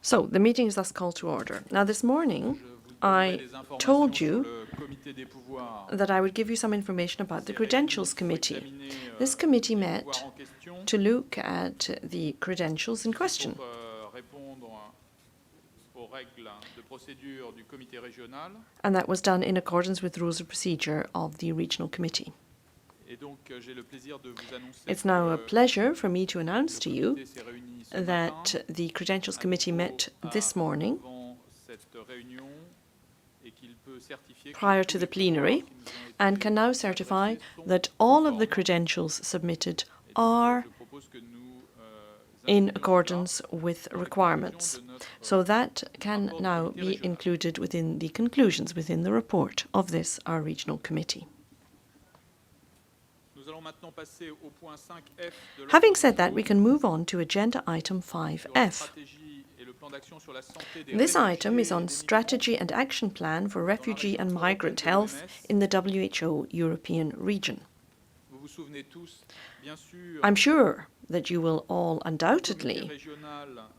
So, the meeting is thus called to order. Now, this morning, I told you that I would give you some information about the Credentials Committee. This committee met to look at the credentials in question. And that was done in accordance with rules of procedure of the regional committee. It's now a pleasure for me to announce to you that the Credentials Committee met this morning prior to the plenary and can now certify that all of the credentials submitted are in accordance with requirements. So that can now be included within the conclusions within the report of this, our regional committee. Having said that, we can move on to agenda item 5F. This item is on strategy and action plan for refugee and migrant health in the WHO European region. I'm sure that you will all undoubtedly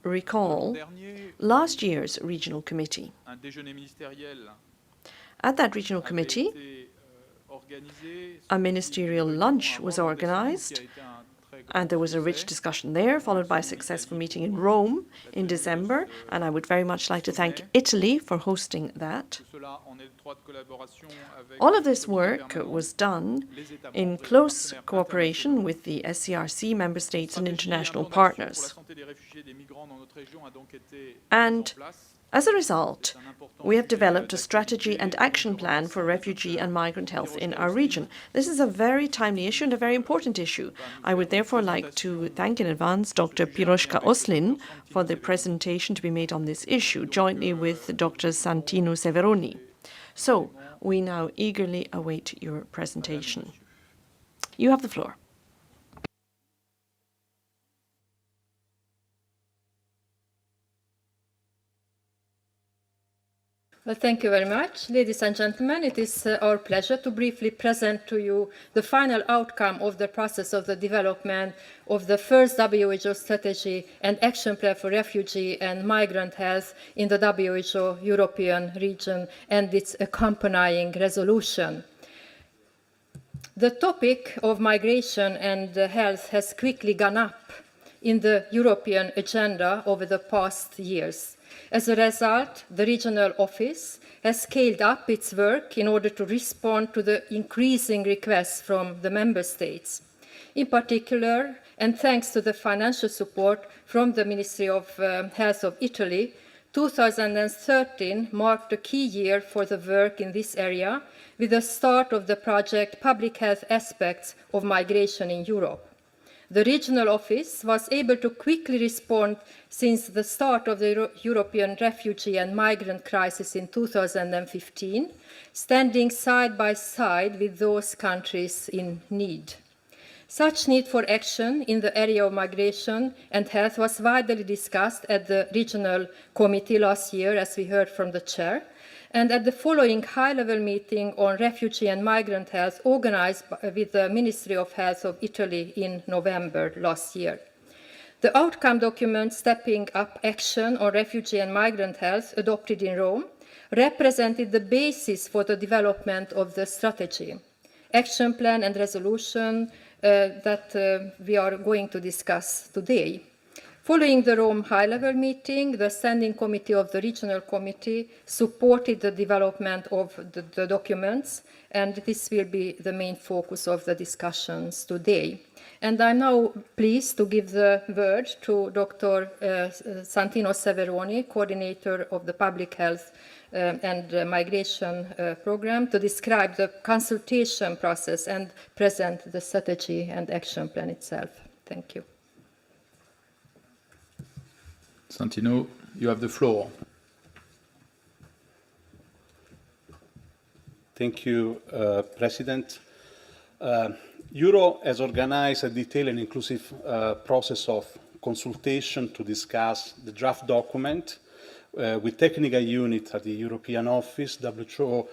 recall last year's regional committee. At that regional committee, a ministerial lunch was organized, and there was a rich discussion there, followed by a successful meeting in Rome in December, and I would very much like to thank Italy for hosting that. All of this work was done in close cooperation with the SCRC member states and international partners. And as a result, we have developed a strategy and action plan for refugee and migrant health in our region. This is a very timely issue and a very important issue. I would therefore like to thank in advance Dr. Piroshka Oslin for the presentation to be made on this issue, jointly with Dr. Santino Severoni. So, we now eagerly await your presentation. You have the floor. Well, thank you very much. Ladies and gentlemen, it is our pleasure to briefly present to you the final outcome of the process of the development of the first WHO strategy and action plan for refugee and migrant health in the WHO European region and its accompanying resolution. The topic of migration and health has quickly gone up in the European agenda over the past years. As a result, the regional office has scaled up its work in order to respond to the increasing requests from the member states. In particular, and thanks to the financial support from the Ministry of Health of Italy, 2013 marked a key year for the work in this area, with the start of the project Public Health Aspects of Migration in Europe. The regional office was able to quickly respond since the start of the European refugee and migrant crisis in 2015, standing side by side with those countries in need. Such need for action in the area of migration and health was widely discussed at the regional committee last year, as we heard from the chair, and at the following high-level meeting on refugee and migrant health organized with the Ministry of Health of Italy in November last year. The outcome document, Stepping Up Action on Refugee and Migrant Health, adopted in Rome, represented the basis for the development of the strategy, action plan and resolution that we are going to discuss today. Following the Rome high-level meeting, the Standing Committee of the Regional Committee supported the development of the documents, and this will be the main focus of the discussions today. And I'm now pleased to give the word to Dr. Santino Severoni, coordinator of the Public Health and Migration Program, to describe the consultation process and present the strategy and action plan itself. Thank you. Santino, you have the floor. Thank you, President. Euro has organized a detailed and inclusive process of consultation to discuss the draft document with technical units at the European Office, WHO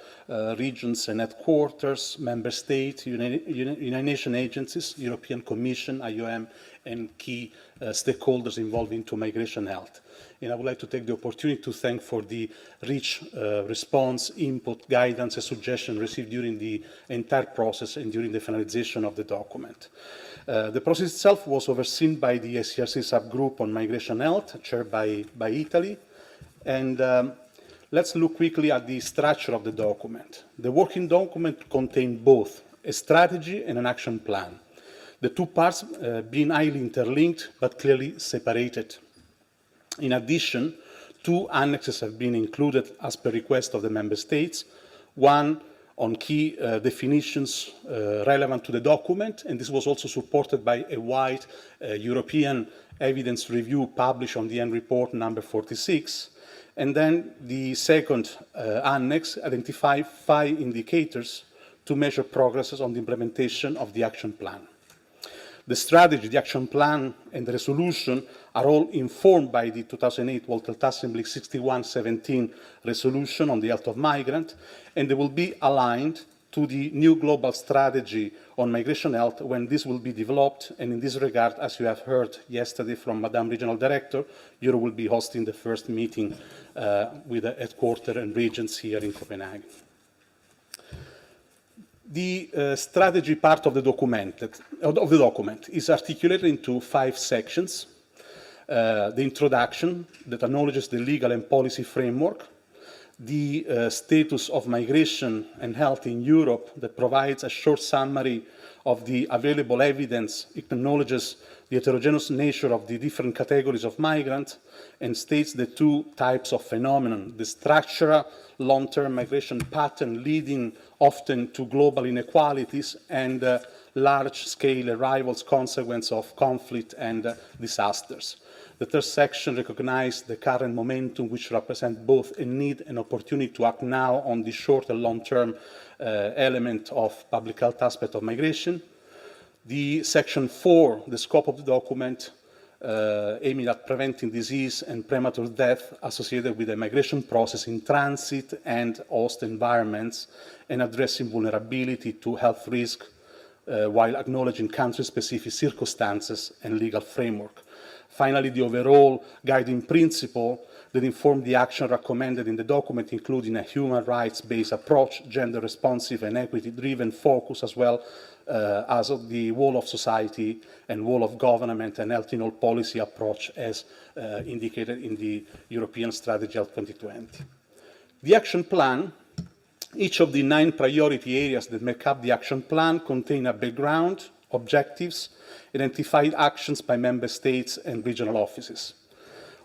regions and headquarters, member states, United Nations agencies, European Commission, IOM, and key stakeholders involved into migration health. And I would like to take the opportunity to thank for the rich response, input, guidance, and suggestion received during the entire process and during the finalization of the document. The process itself was overseen by the SCRC subgroup on migration health, chaired by Italy. And let's look quickly at the structure of the document. The working document contained both a strategy and an action plan, the two parts being highly interlinked but clearly separated. In addition, two annexes have been included as per request of the member states, one on key definitions relevant to the document, and this was also supported by a wide European evidence review published on the end report number 46. And then the second annex identified 5 indicators to measure progress on the implementation of the action plan. The strategy, the action plan, and the resolution are all informed by the 2008 World Health Assembly 6117 resolution on the health of migrants, and they will be aligned to the new global strategy on migration health when this will be developed. And in this regard, as you have heard yesterday from Madame Regional Director, Euro will be hosting the first meeting with the headquarters and regions here in Copenhagen. The strategy part of the document is articulated into 5 sections. The introduction that acknowledges the legal and policy framework, the status of migration and health in Europe that provides a short summary of the available evidence, acknowledges the heterogeneous nature of the different categories of migrants, and states the 2 types of phenomenon, the structural long-term migration pattern leading often to global inequalities and large-scale arrivals consequence of conflict and disasters. The third section recognizes the current momentum, which represents both a need and opportunity to act now on the short and long-term element of public health aspect of migration. The section 4, the scope of the document, aiming at preventing disease and premature death associated with the migration process in transit and host environments, and addressing vulnerability to health risk while acknowledging country-specific circumstances and legal framework. Finally, the overall guiding principle that inform the action recommended in the document, including a human rights-based approach, gender-responsive and equity-driven focus, as well as of the whole of society and whole of government and health in all policy approach as indicated in the European Strategy of 2020. The action plan, each of the 9 priority areas that make up the action plan contain a background, objectives, identified actions by member states and regional offices,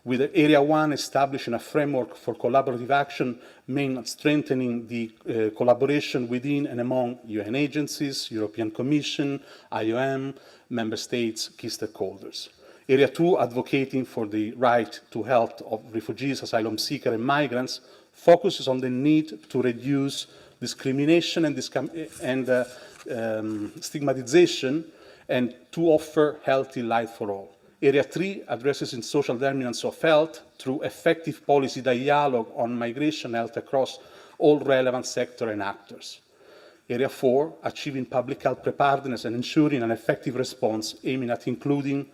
with Area 1 establishing a framework for collaborative action aimed at strengthening the collaboration within and among UN agencies, European Commission, IOM, member states, key stakeholders. Area 2, advocating for the right to health of refugees, asylum seekers, and migrants, focuses on the need to reduce discrimination and stigmatization and to offer healthy life for all. Area 3 addresses in social determinants of health through effective policy dialogue on migration health across all relevant sectors and actors. Area 4, achieving public health preparedness and ensuring an effective response, aiming at including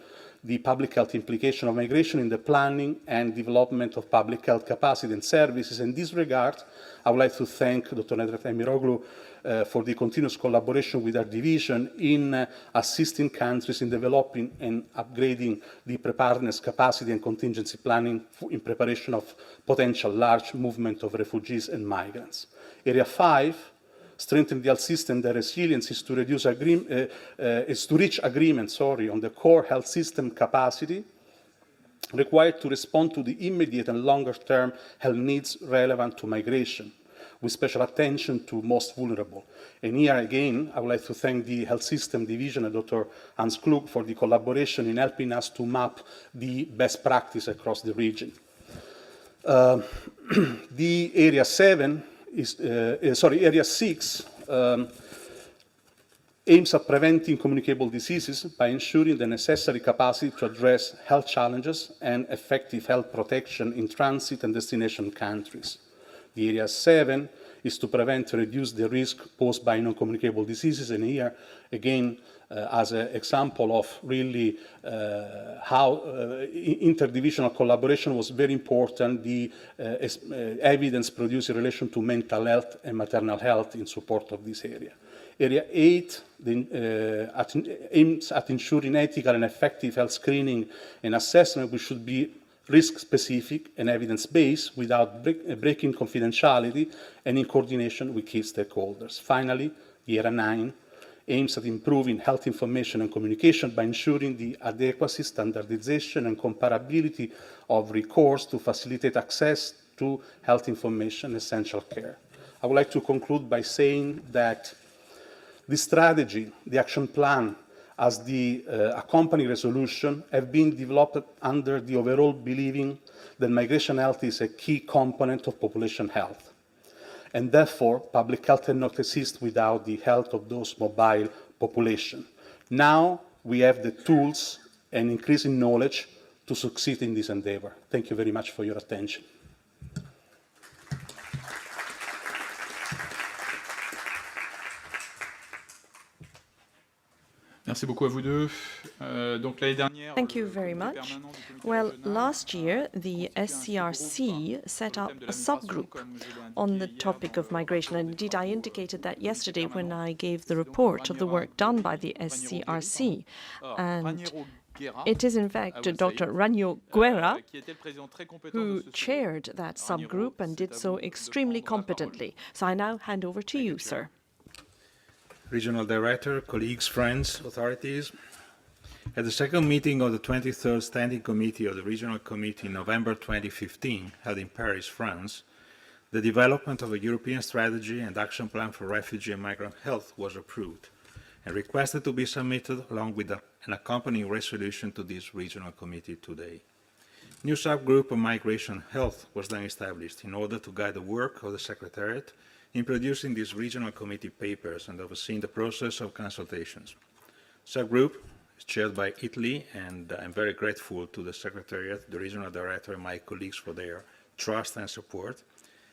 the public health implication of migration in the planning and development of public health capacity and services. In this regard, I would like to thank Dr. Nedret Emiroglu for the continuous collaboration with our division in assisting countries in developing and upgrading the preparedness capacity and contingency planning in preparation of potential large movement of refugees and migrants. Area 5, strengthen the health system, the resilience is to reach agreement on the core health system capacity required to respond to the immediate and longer-term health needs relevant to migration, with special attention to most vulnerable. And here again, I would like to thank the Health System Division and Dr. Hans Klug for the collaboration in helping us to map the best practice across the region. The Area 6 aims at preventing communicable diseases by ensuring the necessary capacity to address health challenges and effective health protection in transit and destination countries. The Area 7 is to prevent and reduce the risk posed by non-communicable diseases, and here, again, as an example of really how interdivisional collaboration was very important, the evidence produced in relation to mental health and maternal health in support of this area. Area 8 aims at ensuring ethical and effective health screening and assessment, which should be risk-specific and evidence-based without breaking confidentiality and in coordination with key stakeholders. Finally, Area 9 aims at improving health information and communication by ensuring the adequacy, standardization, and comparability of recourse to facilitate access to health information and essential care. I would like to conclude by saying that the strategy, the action plan, as the accompanying resolution have been developed under the overall believing that migration health is a key component of population health. And therefore, public health cannot exist without the health of those mobile population. Now we have the tools and increasing knowledge to succeed in this endeavor. Thank you very much for your attention. Merci beaucoup à vous deux. Donc l'année dernière, Thank you very much. Well, last year, the SCRC set up a subgroup on the topic of migration. And indeed, I indicated that yesterday when I gave the report of the work done by the SCRC. And it is, in fact, Dr. Ragno Guerra who chaired that subgroup and did so extremely competently. So I now hand over to you, sir. Regional Director, colleagues, friends, authorities. At the second meeting of the 23rd Standing Committee of the Regional Committee in November 2015, held in Paris, France, the development of a European strategy and action plan for refugee and migrant health was approved and requested to be submitted along with an accompanying resolution to this Regional Committee today. A new subgroup on migration health was then established in order to guide the work of the Secretariat in producing these regional committee papers and overseeing the process of consultations. Subgroup is chaired by Italy, and I'm very grateful to the Secretariat, the Regional Director, and my colleagues for their trust and support,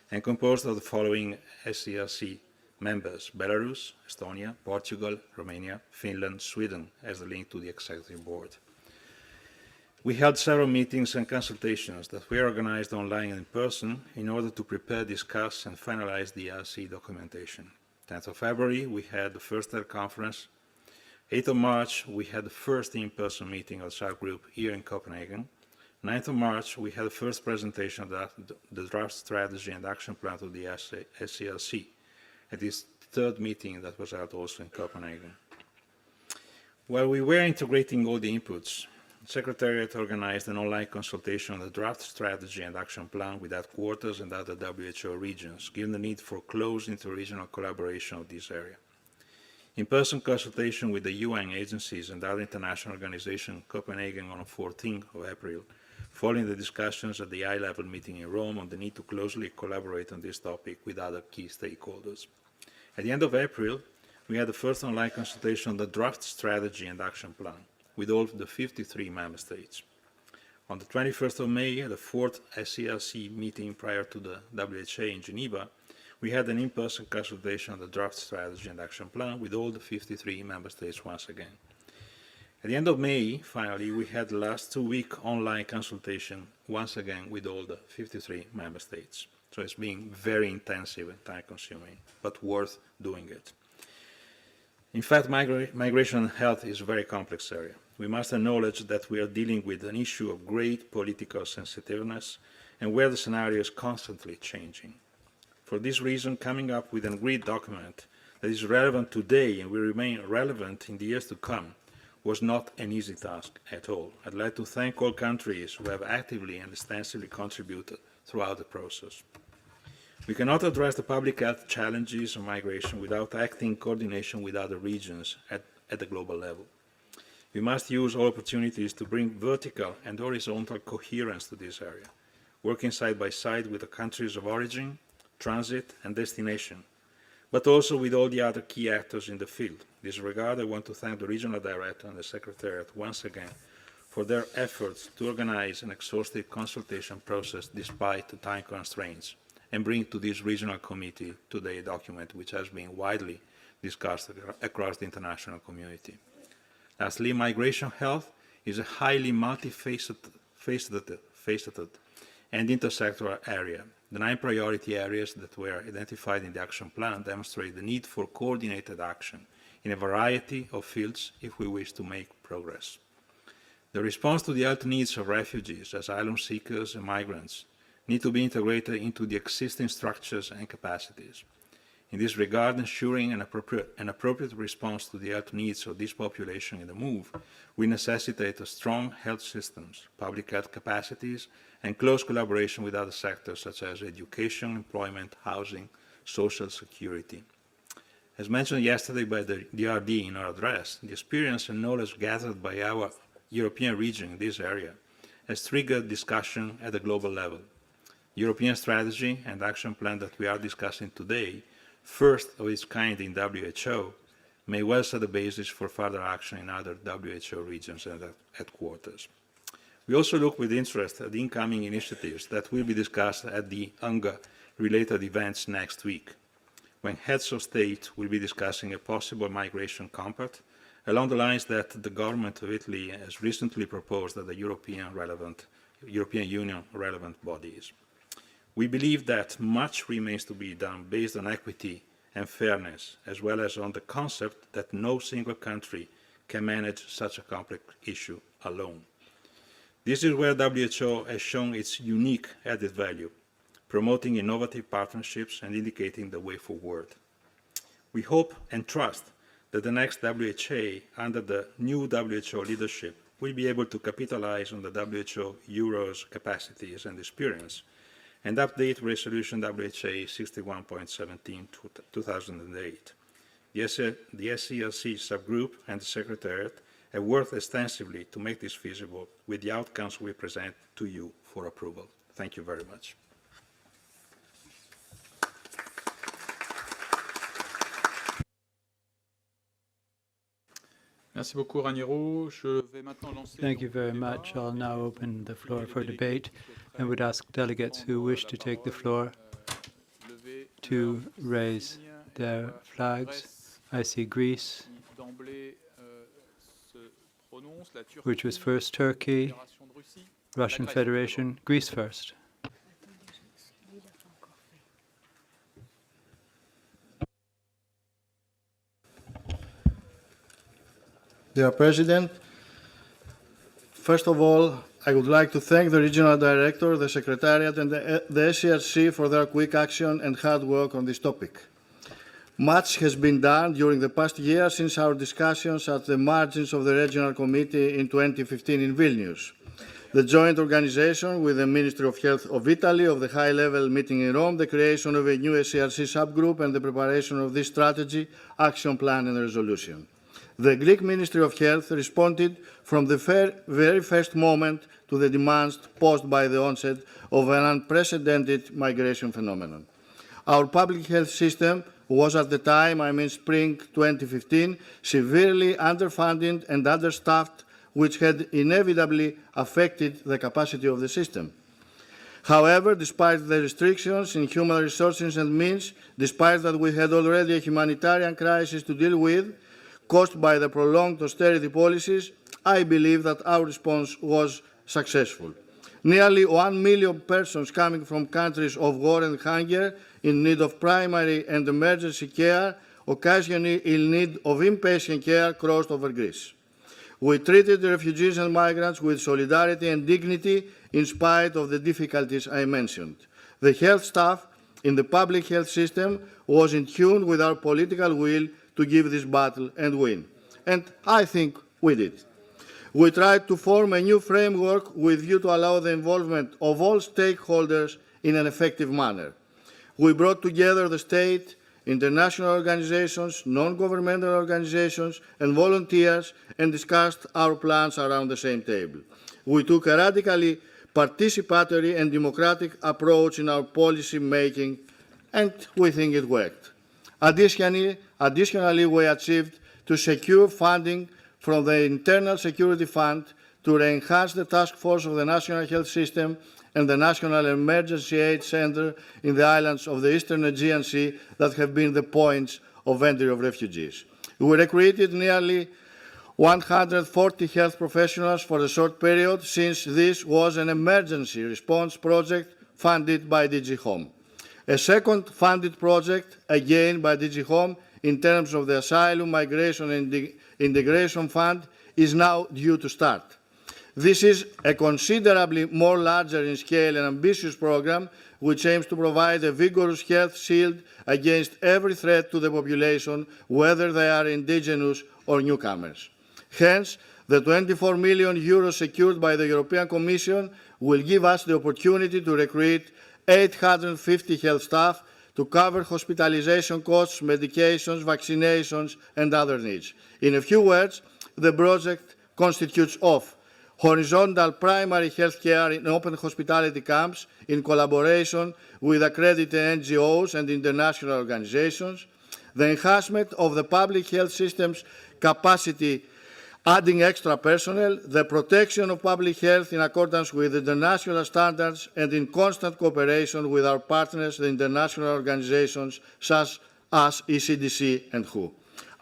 and composed of the following SCRC members: Belarus, Estonia, Portugal, Romania, Finland, Sweden as the link to the Executive Board. We held several meetings and consultations that were organized online and in person in order to prepare, discuss, and finalize the RC documentation. 10th of February, we had the first teleconference. 8th of March, we had the first in-person meeting of the subgroup here in Copenhagen. 9th of March, we had the first presentation of the draft strategy and action plan to the SCRC at this third meeting that was held also in Copenhagen. While we were integrating all the inputs, the Secretariat organized an online consultation on the draft strategy and action plan with headquarters and other WHO regions, given the need for close inter-regional collaboration of this area. In-person consultation with the UN agencies and other international organizations in Copenhagen on the 14th of April, following the discussions at the high-level meeting in Rome on the need to closely collaborate on this topic with other key stakeholders. At the end of April, we had the first online consultation on the draft strategy and action plan with all the 53 member states. On the 21st of May, the fourth SCRC meeting prior to the WHA in Geneva, we had an in-person consultation on the draft strategy and action plan with all the 53 member states once again. At the end of May, finally, we had the last 2-week online consultation once again with all the 53 member states. So it's been very intensive and time-consuming, but worth doing it. In fact, migration and health is a very complex area. We must acknowledge that we are dealing with an issue of great political sensitiveness and where the scenario is constantly changing. For this reason, coming up with an agreed document that is relevant today and will remain relevant in the years to come was not an easy task at all. I'd like to thank all countries who have actively and extensively contributed throughout the process. We cannot address the public health challenges of migration without acting in coordination with other regions at the global level. We must use all opportunities to bring vertical and horizontal coherence to this area, working side by side with the countries of origin, transit and destination, but also with all the other key actors in the field. In this regard, I want to thank the Regional Director and the Secretariat once again for their efforts to organize an exhaustive consultation process despite the time constraints and bring to this regional committee today a document which has been widely discussed across the international community. Lastly, migration health is a highly multifaceted and intersectoral area. The 9 priority areas that were identified in the action plan demonstrate the need for coordinated action in a variety of fields if we wish to make progress. The response to the health needs of refugees, asylum seekers, and migrants need to be integrated into the existing structures and capacities. In this regard, ensuring an appropriate response to the health needs of this population in the move will necessitate strong health systems, public health capacities, and close collaboration with other sectors such as education, employment, housing, social security. As mentioned yesterday by the DRD in our address, the experience and knowledge gathered by our European region in this area has triggered discussion at a global level. The European strategy and action plan that we are discussing today, first of its kind in WHO, may well set the basis for further action in other WHO regions and headquarters. We also look with interest at the incoming initiatives that will be discussed at the UNGA-related events next week, when heads of state will be discussing a possible migration compact along the lines that the government of Italy has recently proposed at the European Union relevant bodies. We believe that much remains to be done based on equity and fairness, as well as on the concept that no single country can manage such a complex issue alone. This is where WHO has shown its unique added value, promoting innovative partnerships and indicating the way forward. We hope and trust that the next WHA, under the new WHO leadership, will be able to capitalize on the WHO Euro's capacities and experience and update Resolution WHA 61.17/2008. The SCLC subgroup and the Secretariat have worked extensively to make this feasible with the outcomes we present to you for approval. Thank you very much. Merci beaucoup, Raniero. Je vais maintenant lancer. Thank you very much. I'll now open the floor for debate and would ask delegates who wish to take the floor to raise their flags. I see Greece, which was first, Turkey, Russian Federation, Greece first. Dear President, first of all, I would like to thank the Regional Director, the Secretariat, and the SCRC for their quick action and hard work on this topic. Much has been done during the past year since our discussions at the margins of the Regional Committee in 2015 in Vilnius. The joint organization with the Ministry of Health of Italy of the high-level meeting in Rome, the creation of a new SCRC subgroup, and the preparation of this strategy, action plan, and resolution. The Greek Ministry of Health responded from the very first moment to the demands posed by the onset of an unprecedented migration phenomenon. Our public health system was at the time, spring 2015, severely underfunded and understaffed, which had inevitably affected the capacity of the system. However, despite the restrictions in human resources and means, despite that we had already a humanitarian crisis to deal with, caused by the prolonged austerity policies, I believe that our response was successful. Nearly 1 million persons coming from countries of war and hunger in need of primary and emergency care, occasionally in need of inpatient care, crossed over Greece. We treated the refugees and migrants with solidarity and dignity in spite of the difficulties I mentioned. The health staff in the public health system was in tune with our political will to give this battle and win. And I think we did. We tried to form a new framework with view to allow the involvement of all stakeholders in an effective manner. We brought together the state, international organizations, non-governmental organizations, and volunteers and discussed our plans around the same table. We took a radically participatory and democratic approach in our policy making, and we think it worked. Additionally, we achieved to secure funding from the Internal Security Fund to enhance the task force of the National Health System and the National Emergency Aid Center in the islands of the Eastern Aegean Sea that have been the points of entry of refugees. We recruited nearly 140 health professionals for a short period, since this was an emergency response project funded by DG Home. A second funded project, again by DG Home, in terms of the Asylum, Migration and Integration Fund, is now due to start. This is a considerably more larger in scale and ambitious program, which aims to provide a vigorous health shield against every threat to the population, whether they are indigenous or newcomers. Hence, the 24 million euros secured by the European Commission will give us the opportunity to recruit 850 health staff to cover hospitalization costs, medications, vaccinations, and other needs. In a few words, the project constitutes of horizontal primary health care in open hospitality camps in collaboration with accredited NGOs and international organizations, the enhancement of the public health system's capacity, adding extra personnel, the protection of public health in accordance with international standards and in constant cooperation with our partners, the international organizations such as ECDC and WHO.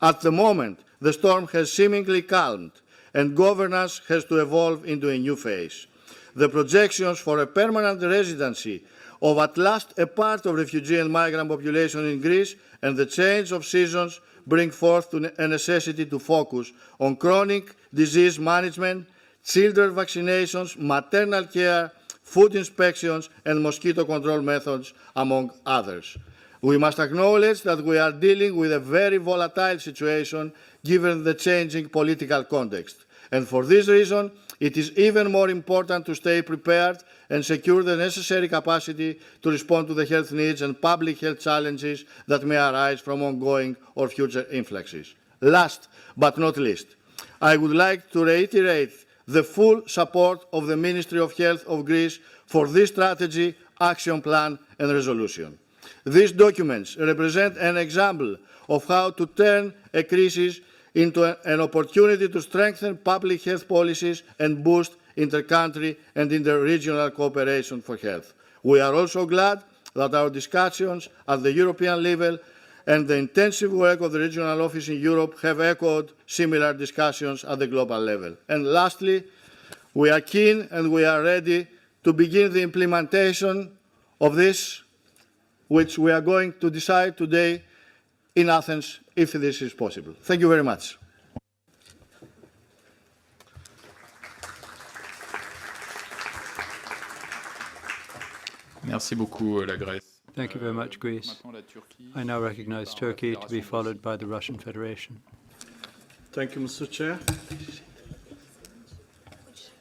At the moment, the storm has seemingly calmed, and governance has to evolve into a new phase. The projections for a permanent residency of at last a part of refugee and migrant population in Greece and the change of seasons bring forth a necessity to focus on chronic disease management, children vaccinations, maternal care, food inspections, and mosquito control methods, among others. We must acknowledge that we are dealing with a very volatile situation given the changing political context. And for this reason, it is even more important to stay prepared and secure the necessary capacity to respond to the health needs and public health challenges that may arise from ongoing or future influxes. Last but not least, I would like to reiterate the full support of the Ministry of Health of Greece for this strategy, action plan and resolution. These documents represent an example of how to turn a crisis into an opportunity to strengthen public health policies and boost inter-country and inter-regional cooperation for health. We are also glad that our discussions at the European level and the intensive work of the regional office in Europe have echoed similar discussions at the global level. And lastly, we are keen and we are ready to begin the implementation of this, which we are going to decide today in Athens, if this is possible. Thank you very much. Merci beaucoup, la Grèce. Thank you very much, Greece. I now recognize Turkey to be followed by the Russian Federation. Thank you, Mr. Chair.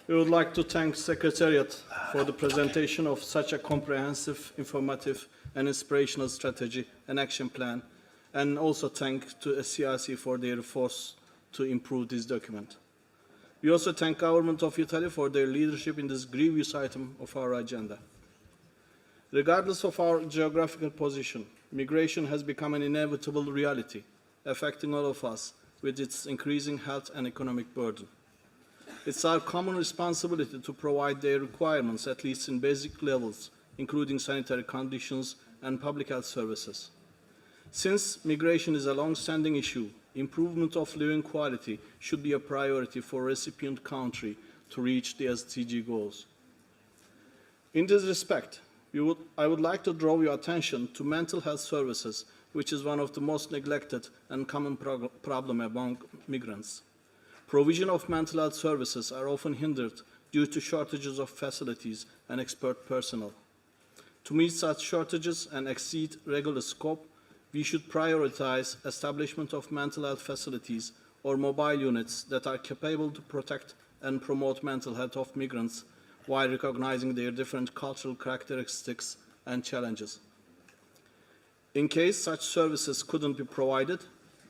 We would like to thank Secretariat for the presentation of such a comprehensive, informative, and inspirational strategy and action plan, and also thank to SCRC for their efforts to improve this document. We also thank Government of Italy for their leadership in this grievous item of our agenda. Regardless of our geographical position, migration has become an inevitable reality, affecting all of us with its increasing health and economic burden. It's our common responsibility to provide their requirements, at least in basic levels, including sanitary conditions and public health services. Since migration is a long-standing issue, improvement of living quality should be a priority for a recipient country to reach the SDG goals. In this respect, I would like to draw your attention to mental health services, which is one of the most neglected and common problem among migrants. Provision of mental health services are often hindered due to shortages of facilities and expert personnel. To meet such shortages and exceed regular scope, we should prioritize establishment of mental health facilities or mobile units that are capable to protect and promote mental health of migrants while recognizing their different cultural characteristics and challenges. In case such services couldn't be provided,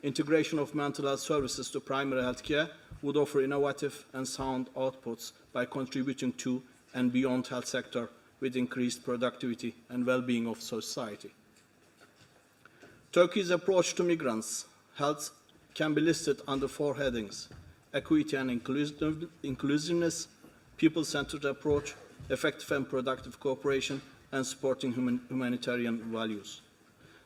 integration of mental health services to primary health care would offer innovative and sound outputs by contributing to and beyond health sector with increased productivity and well-being of society. Turkey's approach to migrants' health can be listed under 4 headings: equity and inclusiveness, people-centered approach, effective and productive cooperation, and supporting humanitarian values.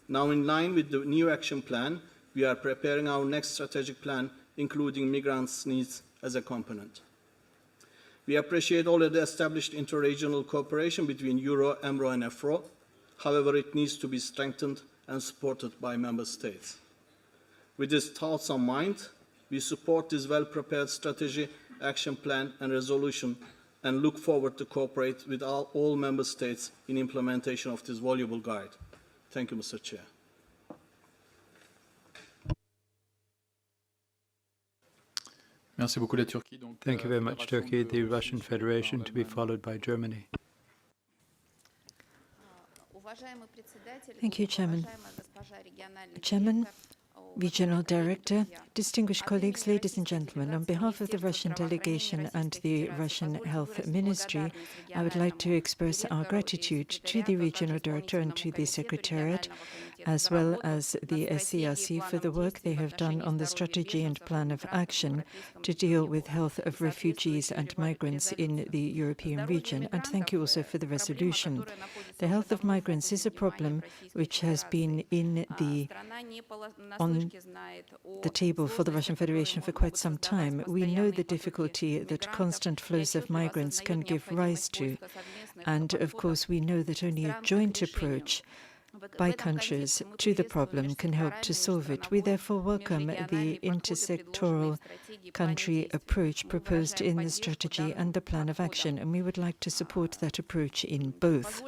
Now, in line with the new action plan, we are preparing our next strategic plan, including migrants' needs as a component. We appreciate already established interregional cooperation between Euro, EMRO, and EFRO. However, it needs to be strengthened and supported by member states. With these thoughts in mind, we support this well-prepared strategy, action plan, and resolution, and look forward to cooperate with all member states in implementation of this valuable guide. Thank you, Mr. Chair. Merci beaucoup, la Turquie. Donc, Thank you very much, Turkey. The Russian Federation to be followed by Germany. Thank you, Chairman. Chairman, Regional Director, distinguished colleagues, ladies and gentlemen, on behalf of the Russian delegation and the Russian Health Ministry, I would like to express our gratitude to the Regional Director and to the Secretariat, as well as the SCRC for the work they have done on the strategy and plan of action to deal with health of refugees and migrants in the European region. And thank you also for the resolution. The health of migrants is a problem which has been on the table for the Russian Federation for quite some time. We know the difficulty that constant flows of migrants can give rise to. And of course, we know that only a joint approach by countries to the problem can help to solve it. We therefore welcome the intersectoral country approach proposed in the strategy and the plan of action, and we would like to support that approach in both.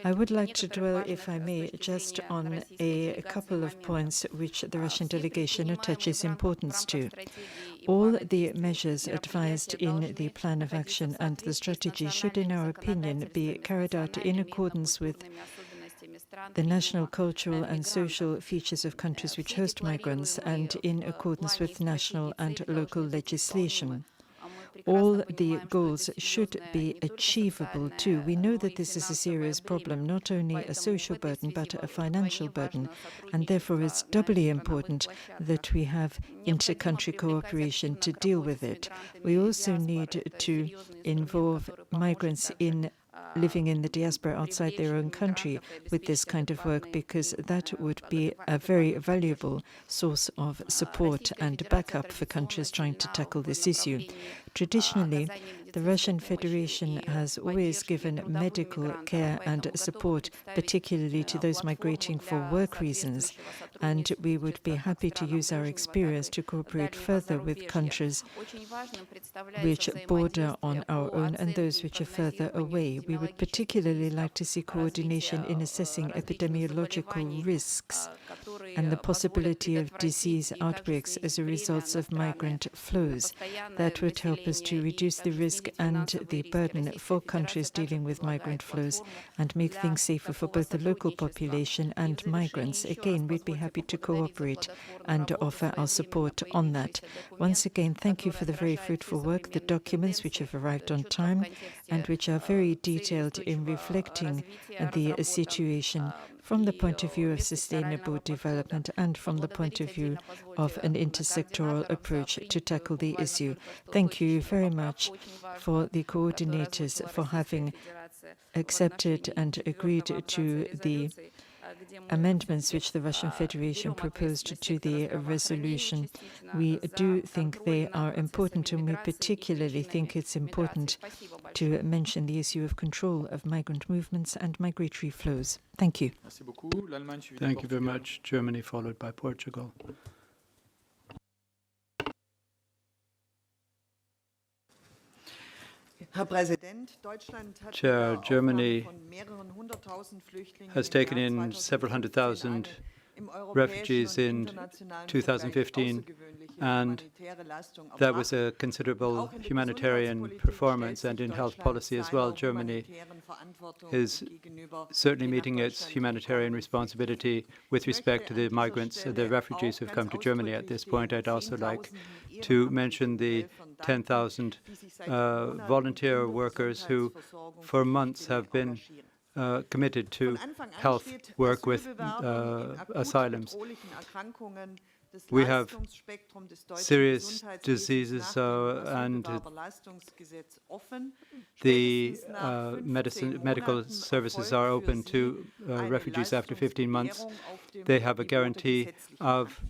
I would like to dwell, if I may, just on a couple of points which the Russian delegation attaches importance to. All the measures advised in the plan of action and the strategy should, in our opinion, be carried out in accordance with the national, cultural and social features of countries which host migrants and in accordance with national and local legislation. All the goals should be achievable too. We know that this is a serious problem, not only a social burden but a financial burden, and therefore it's doubly important that we have inter-country cooperation to deal with it. We also need to involve migrants living in the diaspora outside their own country with this kind of work, because that would be a very valuable source of support and backup for countries trying to tackle this issue. Traditionally, the Russian Federation has always given medical care and support, particularly to those migrating for work reasons, and we would be happy to use our experience to cooperate further with countries which border on our own and those which are further away. We would particularly like to see coordination in assessing epidemiological risks and the possibility of disease outbreaks as a result of migrant flows. That would help us to reduce the risk and the burden for countries dealing with migrant flows and make things safer for both the local population and migrants. Again, we'd be happy to cooperate and offer our support on that. Once again, thank you for the very fruitful work, the documents which have arrived on time and which are very detailed in reflecting the situation from the point of view of sustainable development and from the point of view of an intersectoral approach to tackle the issue. Thank you very much for the coordinators for having accepted and agreed to the amendments which the Russian Federation proposed to the resolution. We do think they are important, and we particularly think it's important to mention the issue of control of migrant movements and migratory flows. Thank you. Thank you very much. Germany followed by Portugal. Chair, Germany has taken in several hundred thousand refugees in 2015, and that was a considerable humanitarian performance. And in health policy as well, Germany is certainly meeting its humanitarian responsibility with respect to the migrants, the refugees who have come to Germany. At this point, I'd also like to mention the 10,000 volunteer workers who for months have been committed to health work with asylums. We have serious diseases, and the medical services are open to refugees after 15 months. They have a guarantee of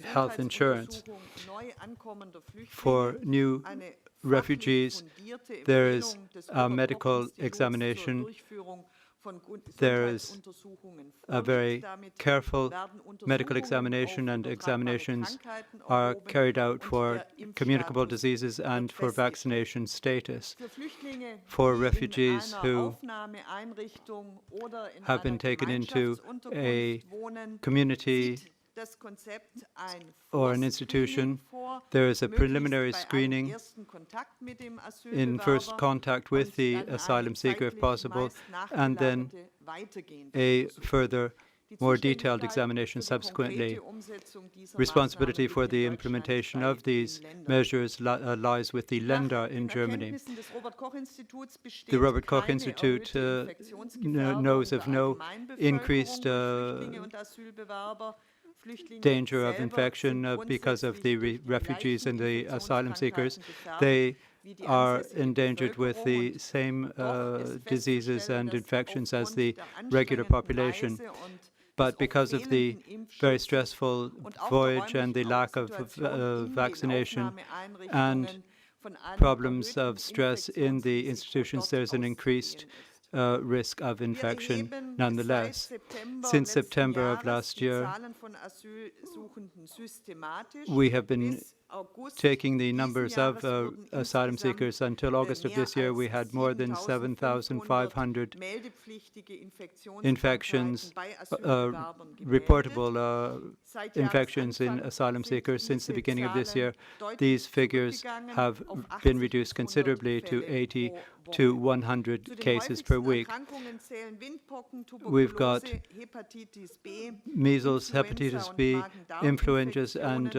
health insurance. For new refugees, there is a medical examination. There is a very careful medical examination, and examinations are carried out for communicable diseases and for vaccination status. For refugees who have been taken into a community or an institution, there is a preliminary screening in first contact with the asylum seeker, if possible, and then a further, more detailed examination subsequently. Responsibility for the implementation of these measures lies with the Länder in Germany. The Robert Koch Institute knows of no increased danger of infection because of the refugees and the asylum seekers. They are endangered with the same diseases and infections as the regular population. But because of the very stressful voyage and the lack of vaccination and problems of stress in the institutions, there's an increased risk of infection nonetheless. Since September of last year, we have been taking the numbers of asylum seekers. Until August of this year, we had more than 7,500 infections, reportable infections in asylum seekers. Since the beginning of this year, these figures have been reduced considerably to 80 to 100 cases per week. We've got measles, hepatitis B, influenzas, and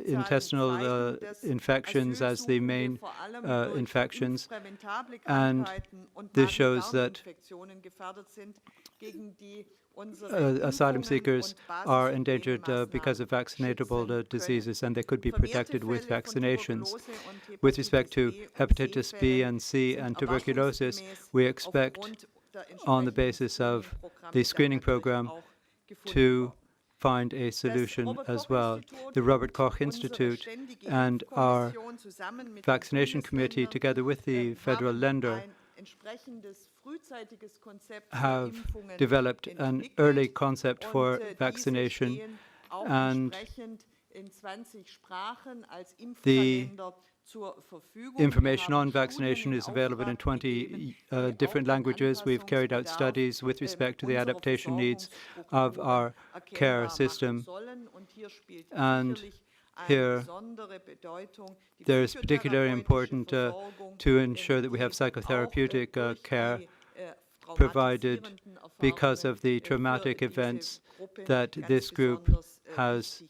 intestinal infections as the main infections. And this shows that asylum seekers are endangered because of vaccinatable diseases, and they could be protected with vaccinations. With respect to hepatitis B and C and tuberculosis, we expect, on the basis of the screening program, to find a solution as well. The Robert Koch Institute and our vaccination committee, together with the federal Länder, have developed an early concept for vaccination, and the information on vaccination is available in 20 different languages. We've carried out studies with respect to the adaptation needs of our care system, and here there is particularly important to ensure that we have psychotherapeutic care provided because of the traumatic events that this group has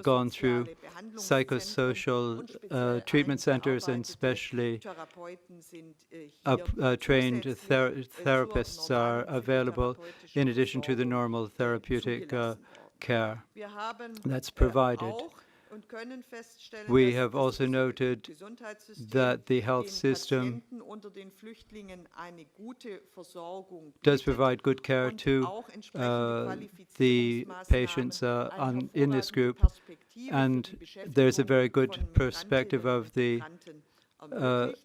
gone through. Psychosocial treatment centers and specially trained therapists are available in addition to the normal therapeutic care that's provided. We have also noted that the health system does provide good care to the patients in this group, and there's a very good perspective of the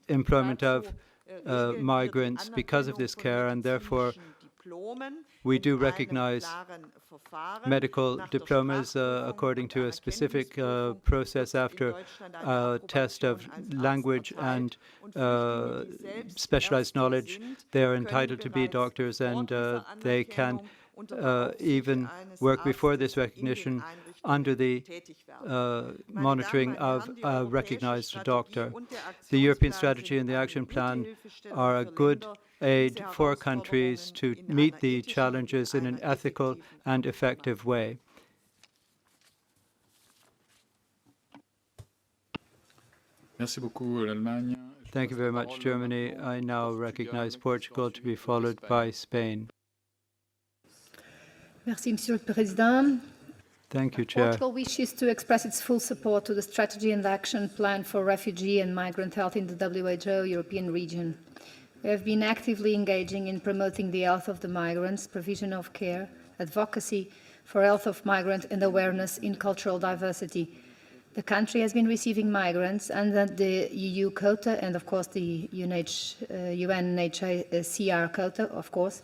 employment of migrants because of this care, and therefore we do recognize medical diplomas according to a specific process after a test of language and specialized knowledge. They are entitled to be doctors, and they can even work before this recognition under the monitoring of a recognized doctor. The European strategy and the action plan are a good aid for countries to meet the challenges in an ethical and effective way. Merci beaucoup, l'Allemagne. Thank you very much, Germany. I now recognize Portugal to be followed by Spain. Merci, Monsieur le Président. Thank you, Chair. Portugal wishes to express its full support to the strategy and action plan for refugee and migrant health in the WHO European region. We have been actively engaging in promoting the health of the migrants, provision of care, advocacy for health of migrant and awareness in cultural diversity. The country has been receiving migrants under the EU quota and, of course, the UNHCR quota, of course.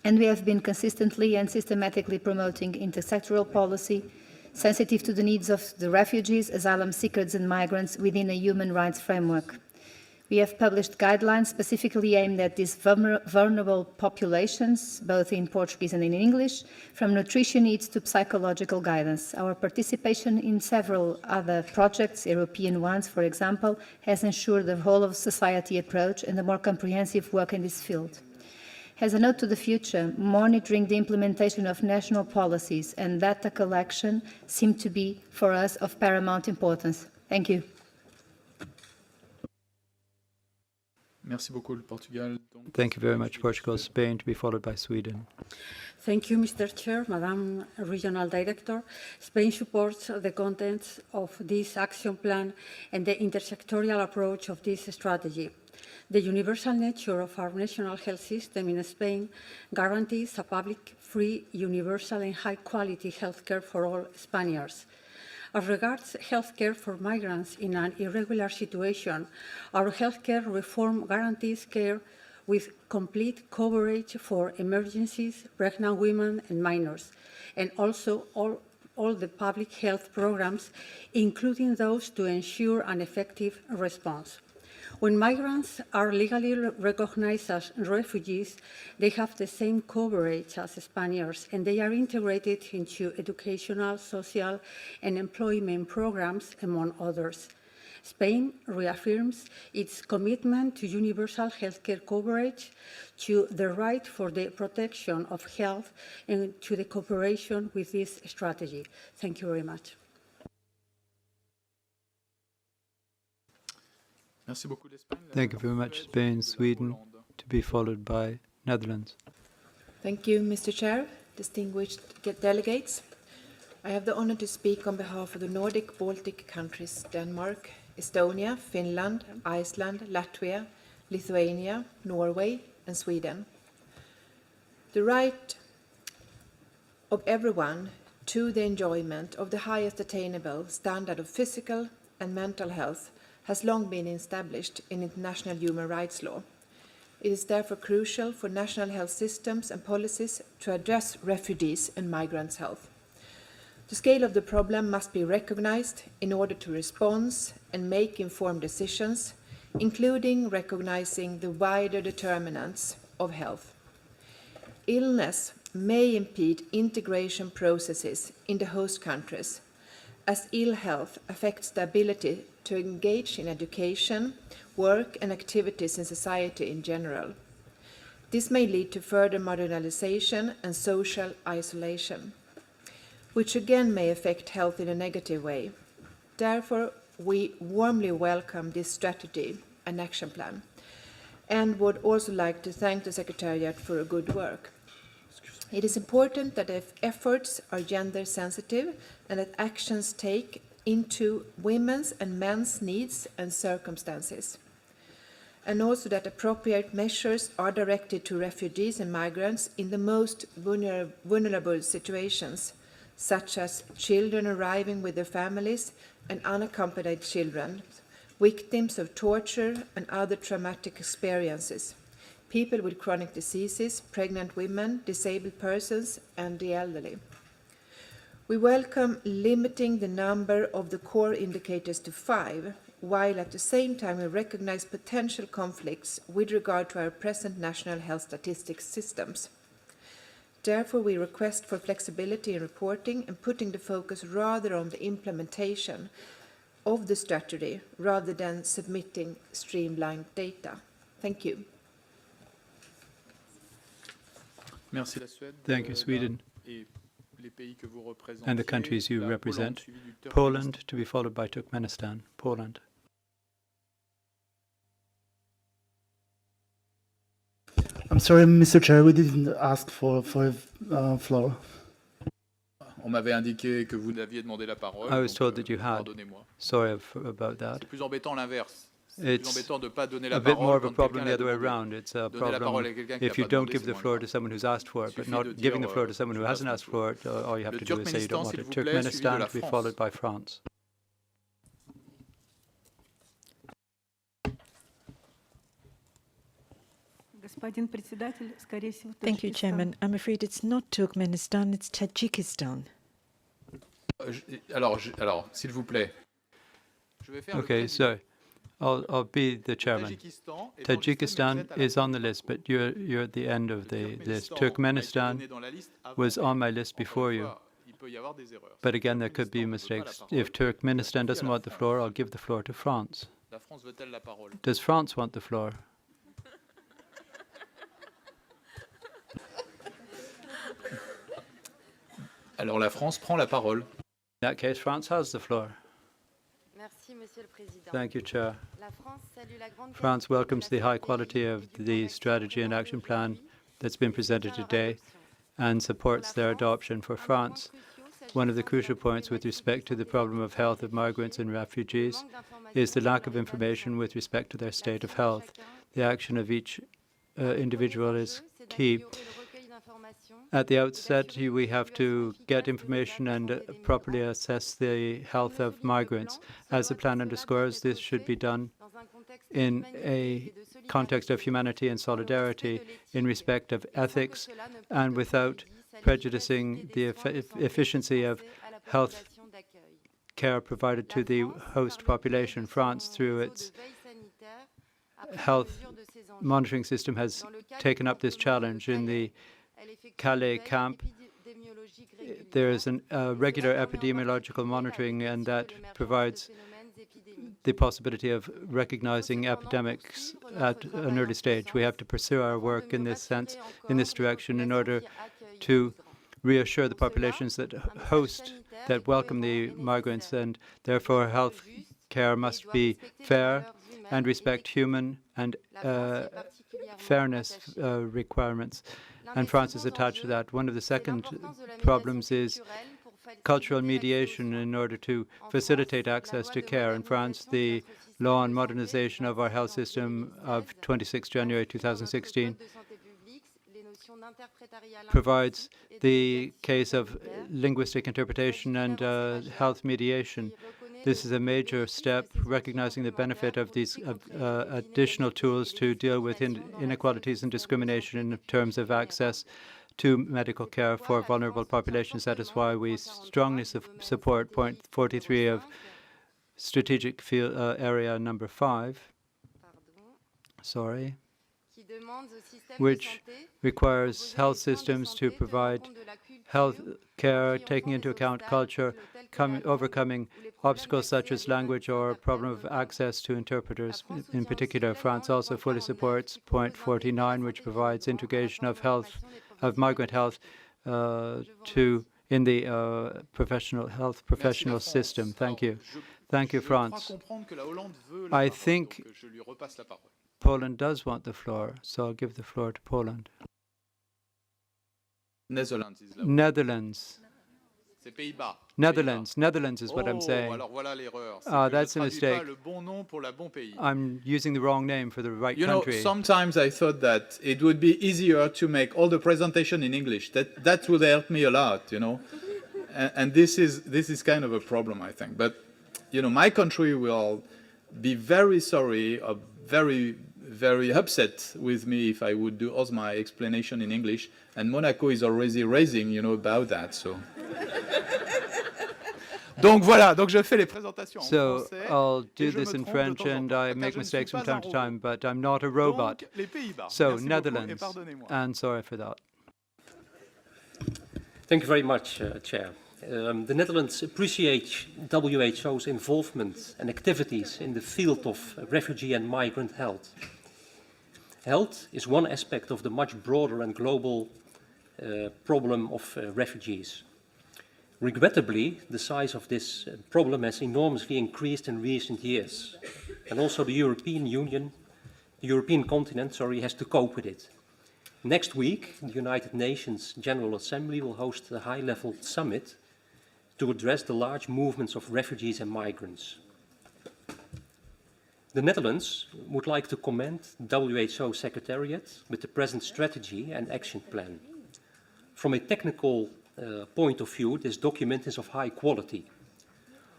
And we have been consistently and systematically promoting intersectoral policy sensitive to the needs of the refugees, asylum seekers and migrants within a human rights framework. We have published guidelines specifically aimed at these vulnerable populations, both in Portuguese and in English, from nutrition needs to psychological guidance. Our participation in several other projects, European ones, for example, has ensured a whole-of-society approach and a more comprehensive work in this field. As a note to the future, monitoring the implementation of national policies and data collection seem to be, for us, of paramount importance. Thank you. Merci beaucoup, le Portugal. Thank you very much, Portugal. Spain to be followed by Sweden. Thank you, Mr. Chair, Madam Regional Director. Spain supports the contents of this action plan and the intersectorial approach of this strategy. The universal nature of our national health system in Spain guarantees a public, free, universal and high-quality healthcare for all Spaniards. As regards healthcare for migrants in an irregular situation, our healthcare reform guarantees care with complete coverage for emergencies, pregnant women and minors, and also all the public health programs, including those to ensure an effective response. When migrants are legally recognized as refugees, they have the same coverage as Spaniards, and they are integrated into educational, social, and employment programs, among others. Spain reaffirms its commitment to universal healthcare coverage, to the right for the protection of health, and to the cooperation with this strategy. Thank you very much. Thank you very much, Spain, Sweden, to be followed by Netherlands. Thank you, Mr. Chair, distinguished delegates. I have the honor to speak on behalf of the Nordic Baltic countries, Denmark, Estonia, Finland, Iceland, Latvia, Lithuania, Norway, and Sweden. The right of everyone to the enjoyment of the highest attainable standard of physical and mental health has long been established in international human rights law. It is therefore crucial for national health systems and policies to address refugees and migrants' health. The scale of the problem must be recognized in order to respond and make informed decisions, including recognizing the wider determinants of health. Illness may impede integration processes in the host countries, as ill health affects the ability to engage in education, work, and activities in society in general. This may lead to further marginalization and social isolation, which again may affect health in a negative way. Therefore, we warmly welcome this strategy and action plan, and would also like to thank the Secretariat for a good work. It is important that efforts are gender sensitive and that actions take into women's and men's needs and circumstances, and also that appropriate measures are directed to refugees and migrants in the most vulnerable situations, such as children arriving with their families and unaccompanied children, victims of torture and other traumatic experiences, people with chronic diseases, pregnant women, disabled persons, and the elderly. We welcome limiting the number of the core indicators to 5, while at the same time we recognize potential conflicts with regard to our present national health statistics systems. Therefore, we request for flexibility in reporting and putting the focus rather on the implementation of the strategy rather than submitting streamlined data. Thank you. Thank you, Sweden, and the countries you represent. Poland to be followed by Turkmenistan. Poland. sorry, Mr. Chair, we didn't ask for floor. On m'avait indiqué que vous aviez demandé la parole. I was told that you had. Pardonnez-moi. Sorry about that. C'est plus embêtant l'inverse. It's a bit more of a problem the other way around. It's a problem if you don't give the floor to someone who's asked for it, but not giving the floor to someone who hasn't asked for it, all you have to do is say you don't want it. Turkmenistan to be followed by France. Thank you, Chairman. I'm afraid it's not Turkmenistan, it's Tajikistan. Alors, s'il vous plaît. Okay, so I'll be the chairman. Tajikistan is on the list, but you're at the end of the list. Turkmenistan was on my list before you. But again, there could be mistakes. If Turkmenistan doesn't want the floor, I'll give the floor to France. Does France want the floor? Alors la France prend la parole. In that case, France has the floor. Thank you, Chair. France welcomes the high quality of the strategy and action plan that's been presented today and supports their adoption. For France, one of the crucial points with respect to the problem of health of migrants and refugees is the lack of information with respect to their state of health. The action of each individual is key. At the outset, we have to get information and properly assess the health of migrants. As the plan underscores, this should be done in a context of humanity and solidarity, in respect of ethics, and without prejudicing the efficiency of health care provided to the host population. France, through its health monitoring system, has taken up this challenge. In the Calais camp, there is a regular epidemiological monitoring, and that provides the possibility of recognizing epidemics at an early stage. We have to pursue our work in this sense, in this direction, in order to reassure the populations that that welcome the migrants, and therefore health care must be fair and respect human and fairness requirements. And France is attached to that. One of the second problems is cultural mediation in order to facilitate access to care. In France, the law on modernization of our health system of 26 January 2016 provides the case of linguistic interpretation and health mediation. This is a major step, recognizing the benefit of these additional tools to deal with inequalities and discrimination in terms of access to medical care for vulnerable populations. That is why we strongly support point 43 of strategic field, area number 5, which requires health systems to provide health care, taking into account culture, overcoming obstacles such as language or problem of access to interpreters. In particular, France also fully supports point 49, which provides integration of migrant health in the professional system. Thank you. Thank you, France. I think Poland does want the floor, so I'll give the floor to Poland. Netherlands. Netherlands is what I'm saying. That's a mistake. I'm using the wrong name for the right country. You know, sometimes I thought that it would be easier to make all the presentation in English. That would help me a lot, you know. And this is kind of a problem, I think. But, you know, my country will be very sorry or very, very upset with me if I would do all my explanation in English. And Monaco is already raising, you know, about that, so. Donc voilà, donc je fais les présentations en français. So I'll do this in French, and I make mistakes from time to time, but I'm not a robot. So Netherlands, and sorry for that. Thank you very much, Chair. The Netherlands appreciates WHO's involvement and activities in the field of refugee and migrant health. Health is one aspect of the much broader and global problem of refugees. Regrettably, the size of this problem has enormously increased in recent years, and also the European Union, the European continent, has to cope with it. Next week, the United Nations General Assembly will host a high-level summit to address the large movements of refugees and migrants. The Netherlands would like to commend the WHO Secretariat with the present strategy and action plan. From a technical point of view, this document is of high quality.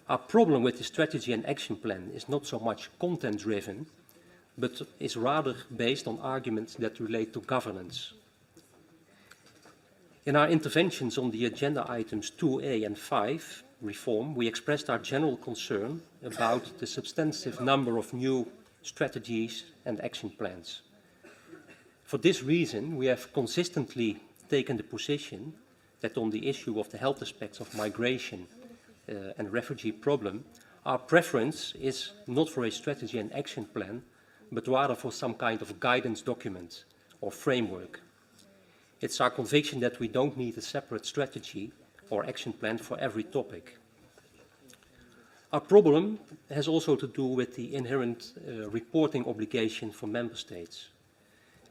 Our problem with the strategy and action plan is not so much content-driven, but is rather based on arguments that relate to governance. In our interventions on the agenda items 2A and 5, reform, we expressed our general concern about the substantive number of new strategies and action plans. For this reason, we have consistently taken the position that on the issue of the health aspects of migration and refugee problem, our preference is not for a strategy and action plan, but rather for some kind of guidance document or framework. It's our conviction that we don't need a separate strategy or action plan for every topic. Our problem has also to do with the inherent reporting obligation for member states.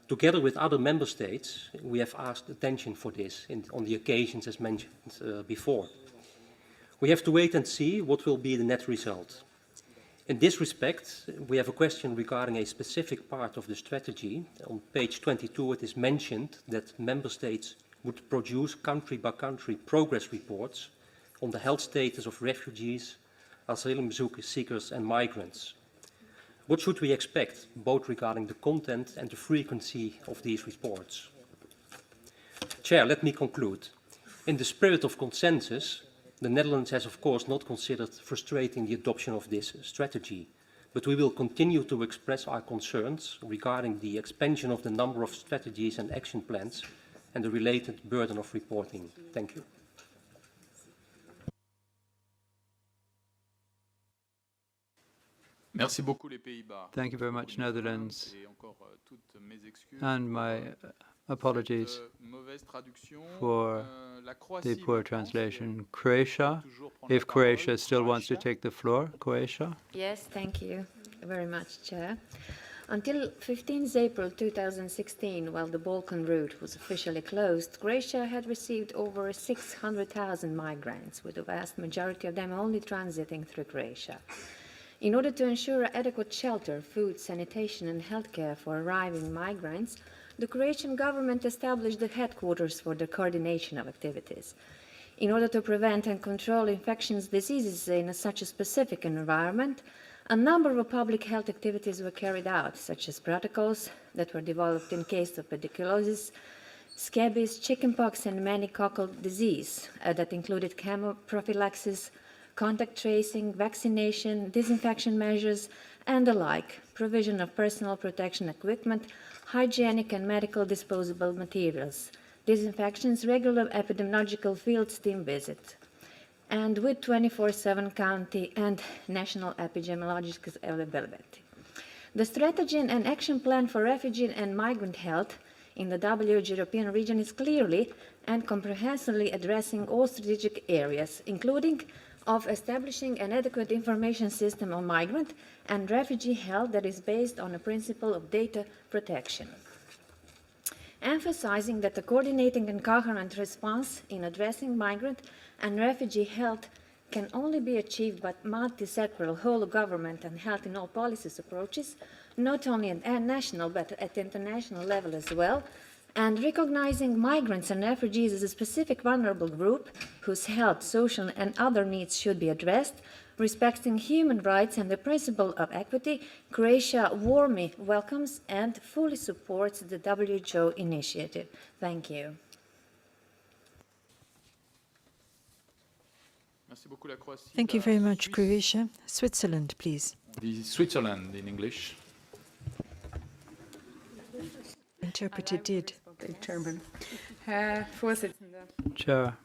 Together with other member states, we have asked attention for this on the occasions as mentioned before. We have to wait and see what will be the net result. In this respect, we have a question regarding a specific part of the strategy. On page 22, it is mentioned that member states would produce country-by-country progress reports on the health status of refugees, asylum seekers and migrants. What should we expect, both regarding the content and the frequency of these reports? Chair, let me conclude. In the spirit of consensus, the Netherlands has of course not considered frustrating the adoption of this strategy, but we will continue to express our concerns regarding the expansion of the number of strategies and action plans and the related burden of reporting. Thank you. Thank you very much, Netherlands, and my apologies for the poor translation. Croatia, if Croatia still wants to take the floor. Croatia. Yes, thank you very much, Chair. Until 15th April 2016, while the Balkan route was officially closed, Croatia had received over 600,000 migrants, with the vast majority of them only transiting through Croatia. In order to ensure adequate shelter, food, sanitation and healthcare for arriving migrants, the Croatian government established the headquarters for the coordination of activities. In order to prevent and control infectious diseases in such a specific environment, a number of public health activities were carried out, such as protocols that were developed in case of pediculosis, scabies, chickenpox and meningococcal disease that included chemoprophylaxis, contact tracing, vaccination, disinfection measures, and the like, provision of personal protection equipment, hygienic and medical disposable materials, disinfections, regular epidemiological field team visits, and with 24/7 county and national epidemiological availability. The strategy and action plan for refugee and migrant health in the WHO European region is clearly and comprehensively addressing all strategic areas, including of establishing an adequate information system on migrant and refugee health that is based on a principle of data protection. Emphasizing that the coordinating and coherent response in addressing migrant and refugee health can only be achieved by multi-sectoral whole government and health in all policies approaches, not only at national but at international level as well, and recognizing migrants and refugees as a specific vulnerable group whose health, social and other needs should be addressed, respecting human rights and the principle of equity, Croatia warmly welcomes and fully supports the WHO initiative. Thank you. Thank you very much, Croatia. Switzerland, please. Switzerland in English. Interpreter did. Chairman. Chair,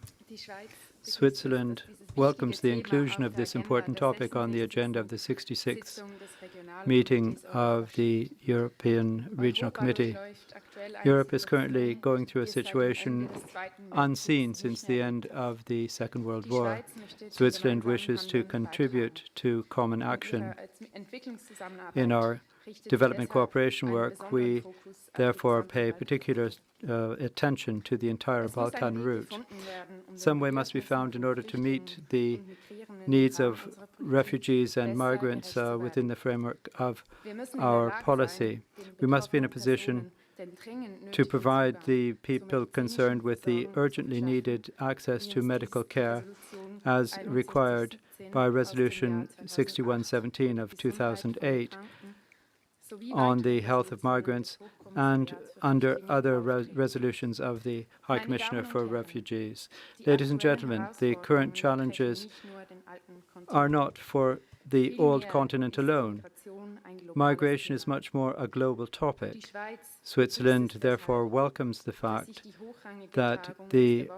Switzerland welcomes the inclusion of this important topic on the agenda of the 66th meeting of the European Regional Committee. Europe is currently going through a situation unseen since the end of the Second World War. Switzerland wishes to contribute to common action in our development cooperation work, we therefore pay particular attention to the entire Balkan route. Some way must be found in order to meet the needs of refugees and migrants within the framework of our policy. We must be in a position to provide the people concerned with the urgently needed access to medical care as required by Resolution 6117 of 2008 on the health of migrants and under other resolutions of the High Commissioner for Refugees. Ladies and gentlemen, the current challenges are not for the old continent alone. Migration is much more a global topic. Switzerland therefore welcomes the fact that the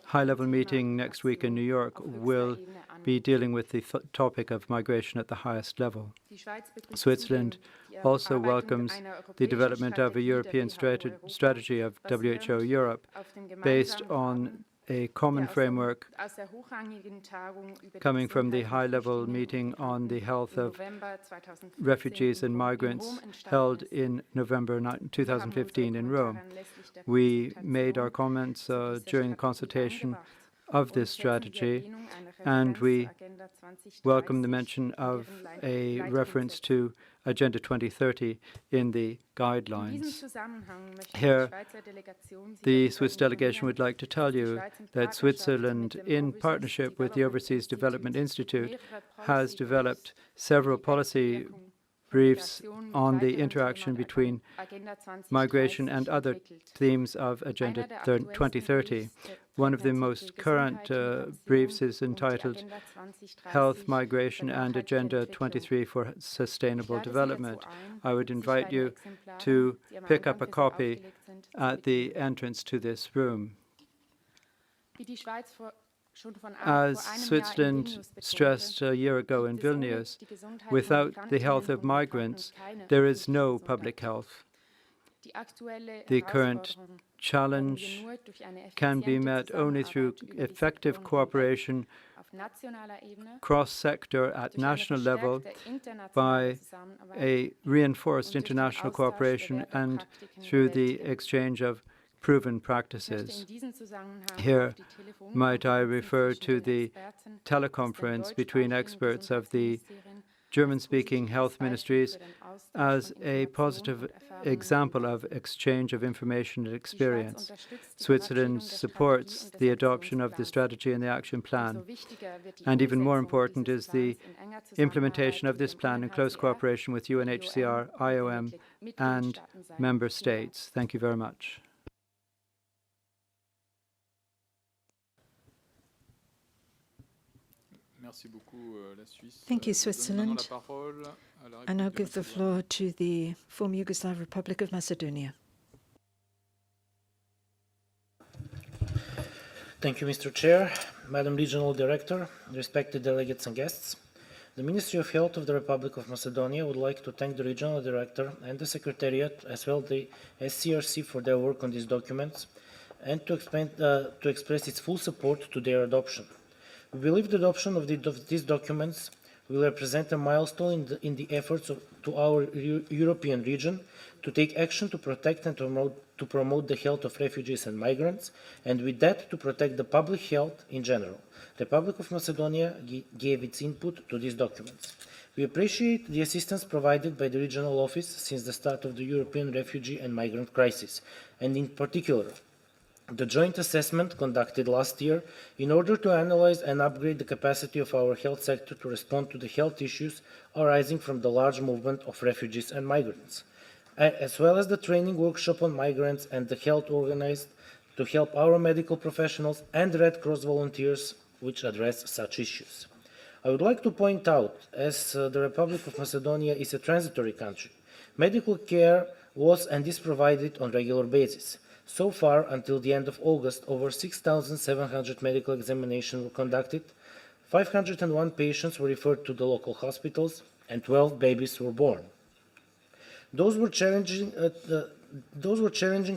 high-level meeting next week in New York will be dealing with the topic of migration at the highest level. Switzerland also welcomes the development of a European strategy of WHO Europe based on a common framework coming from the high-level meeting on the health of refugees and migrants held in November 2015 in Rome. We made our comments during the consultation of this strategy, and we welcome the mention of a reference to Agenda 2030 in the guidelines. Here, the Swiss delegation would like to tell you that Switzerland, in partnership with the Overseas Development Institute, has developed several policy briefs on the interaction between migration and other themes of Agenda 2030. One of the most current briefs is entitled Health, Migration and Agenda 23 for Sustainable Development. I would invite you to pick up a copy at the entrance to this room. As Switzerland stressed a year ago in Vilnius, without the health of migrants, there is no public health. The current challenge can be met only through effective cooperation cross-sector at national level by a reinforced international cooperation and through the exchange of proven practices. Here, might I refer to the teleconference between experts of the German-speaking health ministries as a positive example of exchange of information and experience. Switzerland supports the adoption of the strategy and the action plan. And even more important is the implementation of this plan in close cooperation with UNHCR, IOM, and member states. Thank you very much. Thank you, Switzerland. I now give the floor to the former Yugoslav Republic of Macedonia. Thank you, Mr. Chair, Madam Regional Director, respected delegates and guests. The Ministry of Health of the Republic of Macedonia would like to thank the Regional Director and the Secretariat, as well as the SCRC, for their work on these documents and to express its full support to their adoption. We believe the adoption of these documents will represent a milestone in the efforts to our European region to take action to protect and to promote the health of refugees and migrants, and with that to protect the public health in general. The Republic of Macedonia gave its input to these documents. We appreciate the assistance provided by the regional office since the start of the European refugee and migrant crisis, and in particular, the joint assessment conducted last year in order to analyze and upgrade the capacity of our health sector to respond to the health issues arising from the large movement of refugees and migrants, as well as the training workshop on migrants and the health organized to help our medical professionals and Red Cross volunteers which address such issues. I would like to point out, as the Republic of Macedonia is a transitory country, medical care was and is provided on a regular basis. So far, until the end of August, over 6,700 medical examinations were conducted, 501 patients were referred to the local hospitals, and 12 babies were born. Those were challenging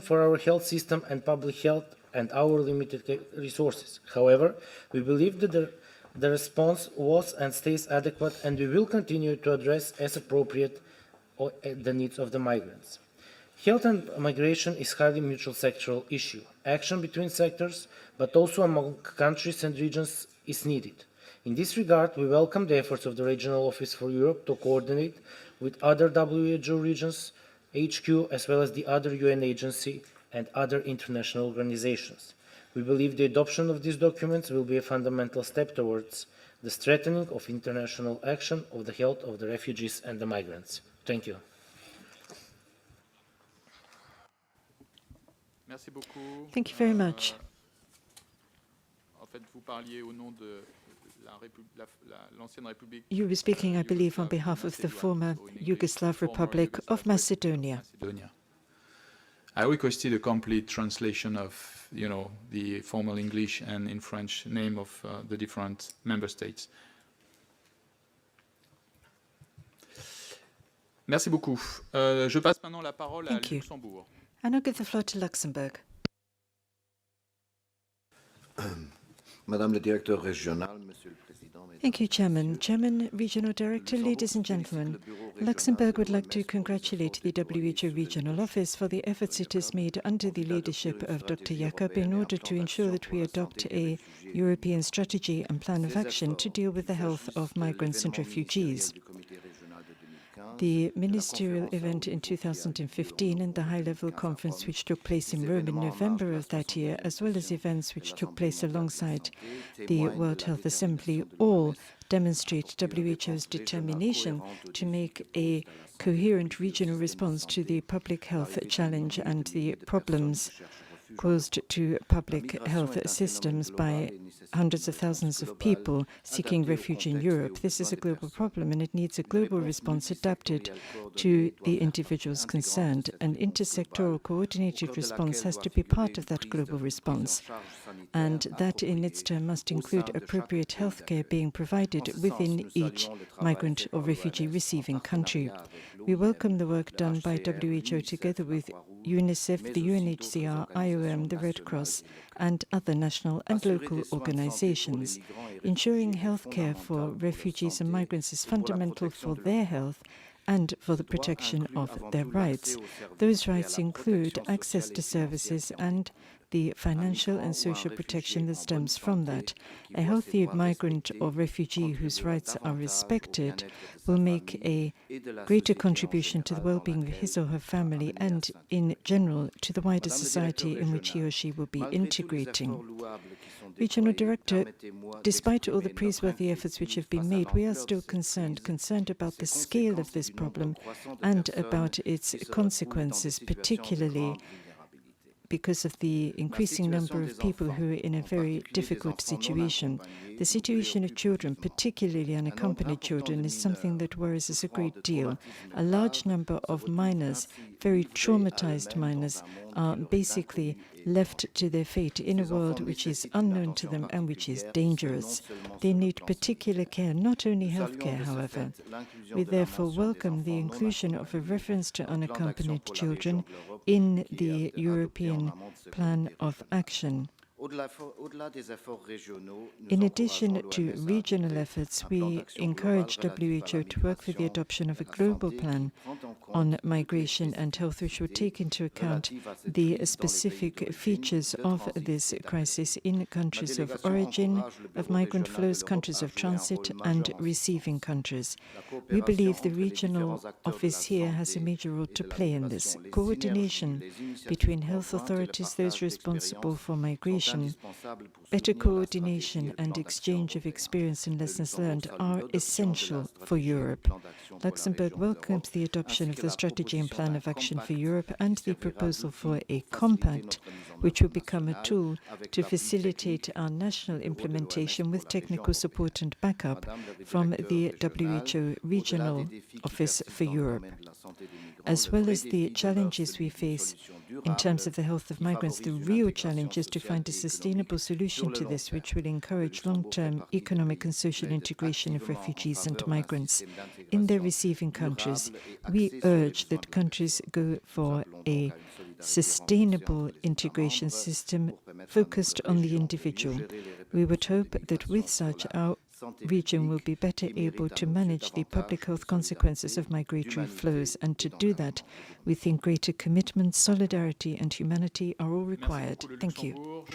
for our health system and public health and our limited resources. However, we believe that the response was and stays adequate, and we will continue to address as appropriate the needs of the migrants. Health and migration is highly mutual sectoral issue. Action between sectors, but also among countries and regions, is needed. In this regard, we welcome the efforts of the Regional Office for Europe to coordinate with other WHO regions, HQ, as well as the other UN agency and other international organizations. We believe the adoption of these documents will be a fundamental step towards the strengthening of international action of the health of the refugees and the migrants. Thank you. Thank you very much. You were speaking, I believe, on behalf of the former Yugoslav Republic of Macedonia. I requested a complete translation of, the formal English and in French name of the different member states. Merci beaucoup. Je passe maintenant la parole à Luxembourg. And I'll give the floor to Luxembourg. Madame le Directeur Régional, Monsieur le Président. Thank you, Chairman. Chairman, Regional Director, ladies and gentlemen, Luxembourg would like to congratulate the WHO Regional Office for the efforts it has made under the leadership of Dr. Jakob in order to ensure that we adopt a European strategy and plan of action to deal with the health of migrants and refugees. The ministerial event in 2015 and the high-level conference which took place in Rome in November of that year, as well as events which took place alongside the World Health Assembly, all demonstrate WHO's determination to make a coherent regional response to the public health challenge and the problems caused to public health systems by hundreds of thousands of people seeking refuge in Europe. This is a global problem and it needs a global response adapted to the individuals concerned. An intersectoral coordinated response has to be part of that global response, and that in its turn must include appropriate healthcare being provided within each migrant or refugee receiving country. We welcome the work done by WHO together with UNICEF, the UNHCR, IOM, the Red Cross, and other national and local organizations. Ensuring health care for refugees and migrants is fundamental for their health and for the protection of their rights. Those rights include access to services and the financial and social protection that stems from that. A healthy migrant or refugee whose rights are respected will make a greater contribution to the well-being of his or her family and, in general, to the wider society in which he or she will be integrating. Regional Director, despite all the praiseworthy efforts which have been made, we are still concerned about the scale of this problem and about its consequences, particularly because of the increasing number of people who are in a very difficult situation. The situation of children, particularly unaccompanied children, is something that worries us a great deal. A large number of minors, very traumatized minors, are basically left to their fate in a world which is unknown to them and which is dangerous. They need particular care, not only health care, however. We therefore welcome the inclusion of a reference to unaccompanied children in the European Plan of Action. In addition to regional efforts, we encourage WHO to work for the adoption of a global plan on migration and health, which will take into account the specific features of this crisis in countries of origin, of migrant flows, countries of transit, and receiving countries. We believe the regional office here has a major role to play in this. Coordination between health authorities, those responsible for migration, better coordination and exchange of experience and lessons learned are essential for Europe. Luxembourg welcomes the adoption of the Strategy and Plan of Action for Europe and the proposal for a compact, which will become a tool to facilitate our national implementation with technical support and backup from the WHO Regional Office for Europe. As well as the challenges we face in terms of the health of migrants, the real challenge is to find a sustainable solution to this, which will encourage long-term economic and social integration of refugees and migrants in their receiving countries. We urge that countries go for a sustainable integration system focused on the individual. We would hope that with such our region will be better able to manage the public health consequences of migratory flows. And to do that, we think greater commitment, solidarity, and humanity are all required. Thank you.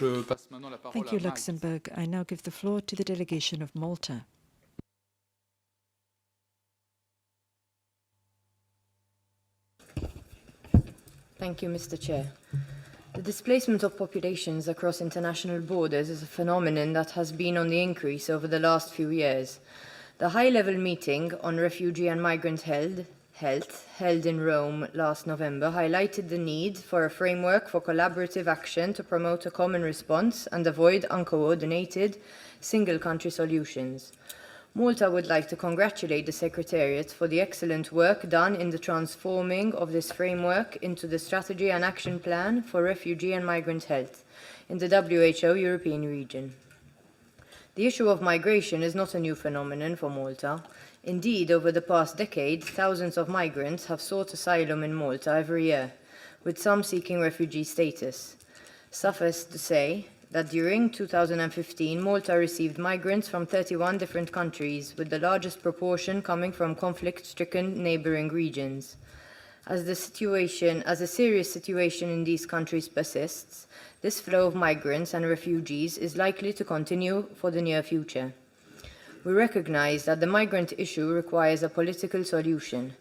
Thank you, Luxembourg. I now give the floor to the delegation of Malta. Thank you, Mr. Chair. The displacement of populations across international borders is a phenomenon that has been on the increase over the last few years. The high-level meeting on refugee and migrant health held in Rome last November highlighted the need for a framework for collaborative action to promote a common response and avoid uncoordinated single-country solutions. Malta would like to congratulate the Secretariat for the excellent work done in the transforming of this framework into the Strategy and Action Plan for Refugee and Migrant Health in the WHO European region. The issue of migration is not a new phenomenon for Malta. Indeed, over the past decade, thousands of migrants have sought asylum in Malta every year, with some seeking refugee status. Suffice to say that during 2015, Malta received migrants from 31 different countries, with the largest proportion coming from conflict-stricken neighboring regions. As a serious situation in these countries persists, this flow of migrants and refugees is likely to continue for the near future. We recognize that the migrant issue requires a political solution.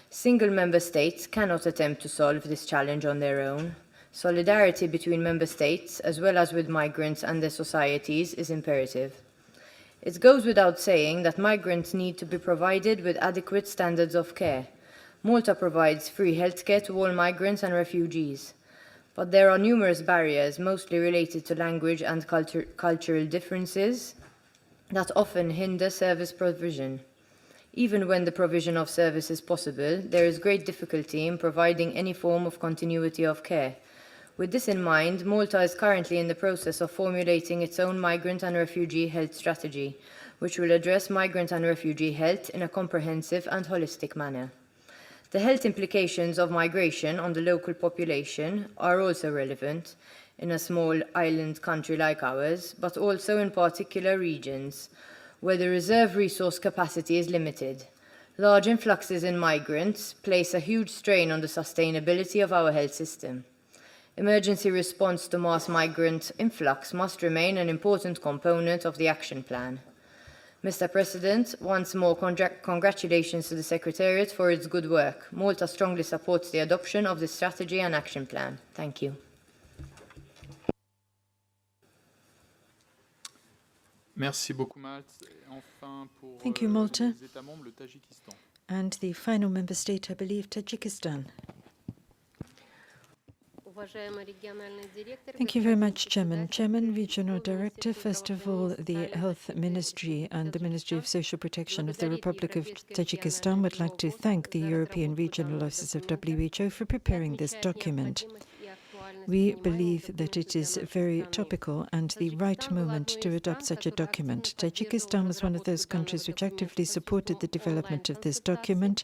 Single member states cannot attempt to solve this challenge on their own. Solidarity between member states, as well as with migrants and their societies, is imperative. It goes without saying that migrants need to be provided with adequate standards of care. Malta provides free healthcare to all migrants and refugees. But there are numerous barriers, mostly related to language and cultural differences, that often hinder service provision. Even when the provision of service is possible, there is great difficulty in providing any form of continuity of care. With this in mind, Malta is currently in the process of formulating its own migrant and refugee health strategy, which will address migrant and refugee health in a comprehensive and holistic manner. The health implications of migration on the local population are also relevant in a small island country like ours, but also in particular regions where the reserve resource capacity is limited. Large influxes in migrants place a huge strain on the sustainability of our health system. Emergency response to mass migrant influx must remain an important component of the action plan. Mr. President, once more congratulations to the Secretariat for its good work. Malta strongly supports the adoption of the strategy and action plan. Thank you. Thank you, Malta. And the final member state, I believe, Tajikistan. Thank you very much, Chairman. Chairman, Regional Director, first of all, the Health Ministry and the Ministry of Social Protection of the Republic of Tajikistan would like to thank the European Regional Office of WHO for preparing this document. We believe that it is very topical and the right moment to adopt such a document. Tajikistan was one of those countries which actively supported the development of this document,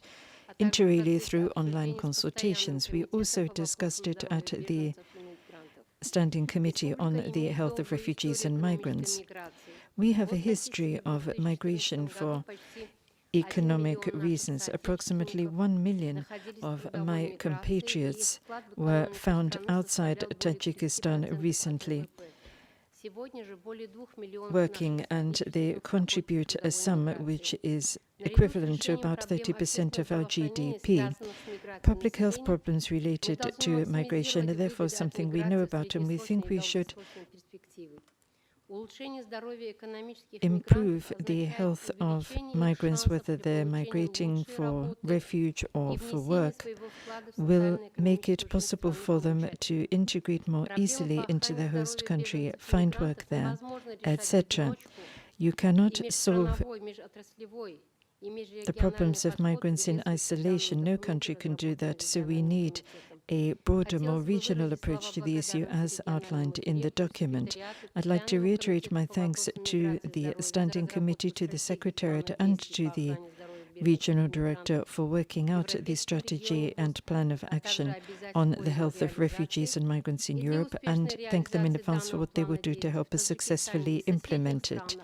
inter alia through online consultations. We also discussed it at the Standing Committee on the Health of Refugees and Migrants. We have a history of migration for economic reasons. Approximately 1 million of my compatriots were found outside Tajikistan recently working, and they contribute a sum which is equivalent to about 30% of our GDP. Public health problems related to migration are therefore something we know about, and we think we should improve the health of migrants, whether they're migrating for refuge or for work, will make it possible for them to integrate more easily into the host country, find work there, etc. You cannot solve the problems of migrants in isolation. No country can do that, so we need a broader, more regional approach to the issue as outlined in the document. I'd like to reiterate my thanks to the Standing Committee, to the Secretariat and to the Regional Director for working out the strategy and plan of action on the health of refugees and migrants in Europe, and thank them in advance for what they will do to help us successfully implement it.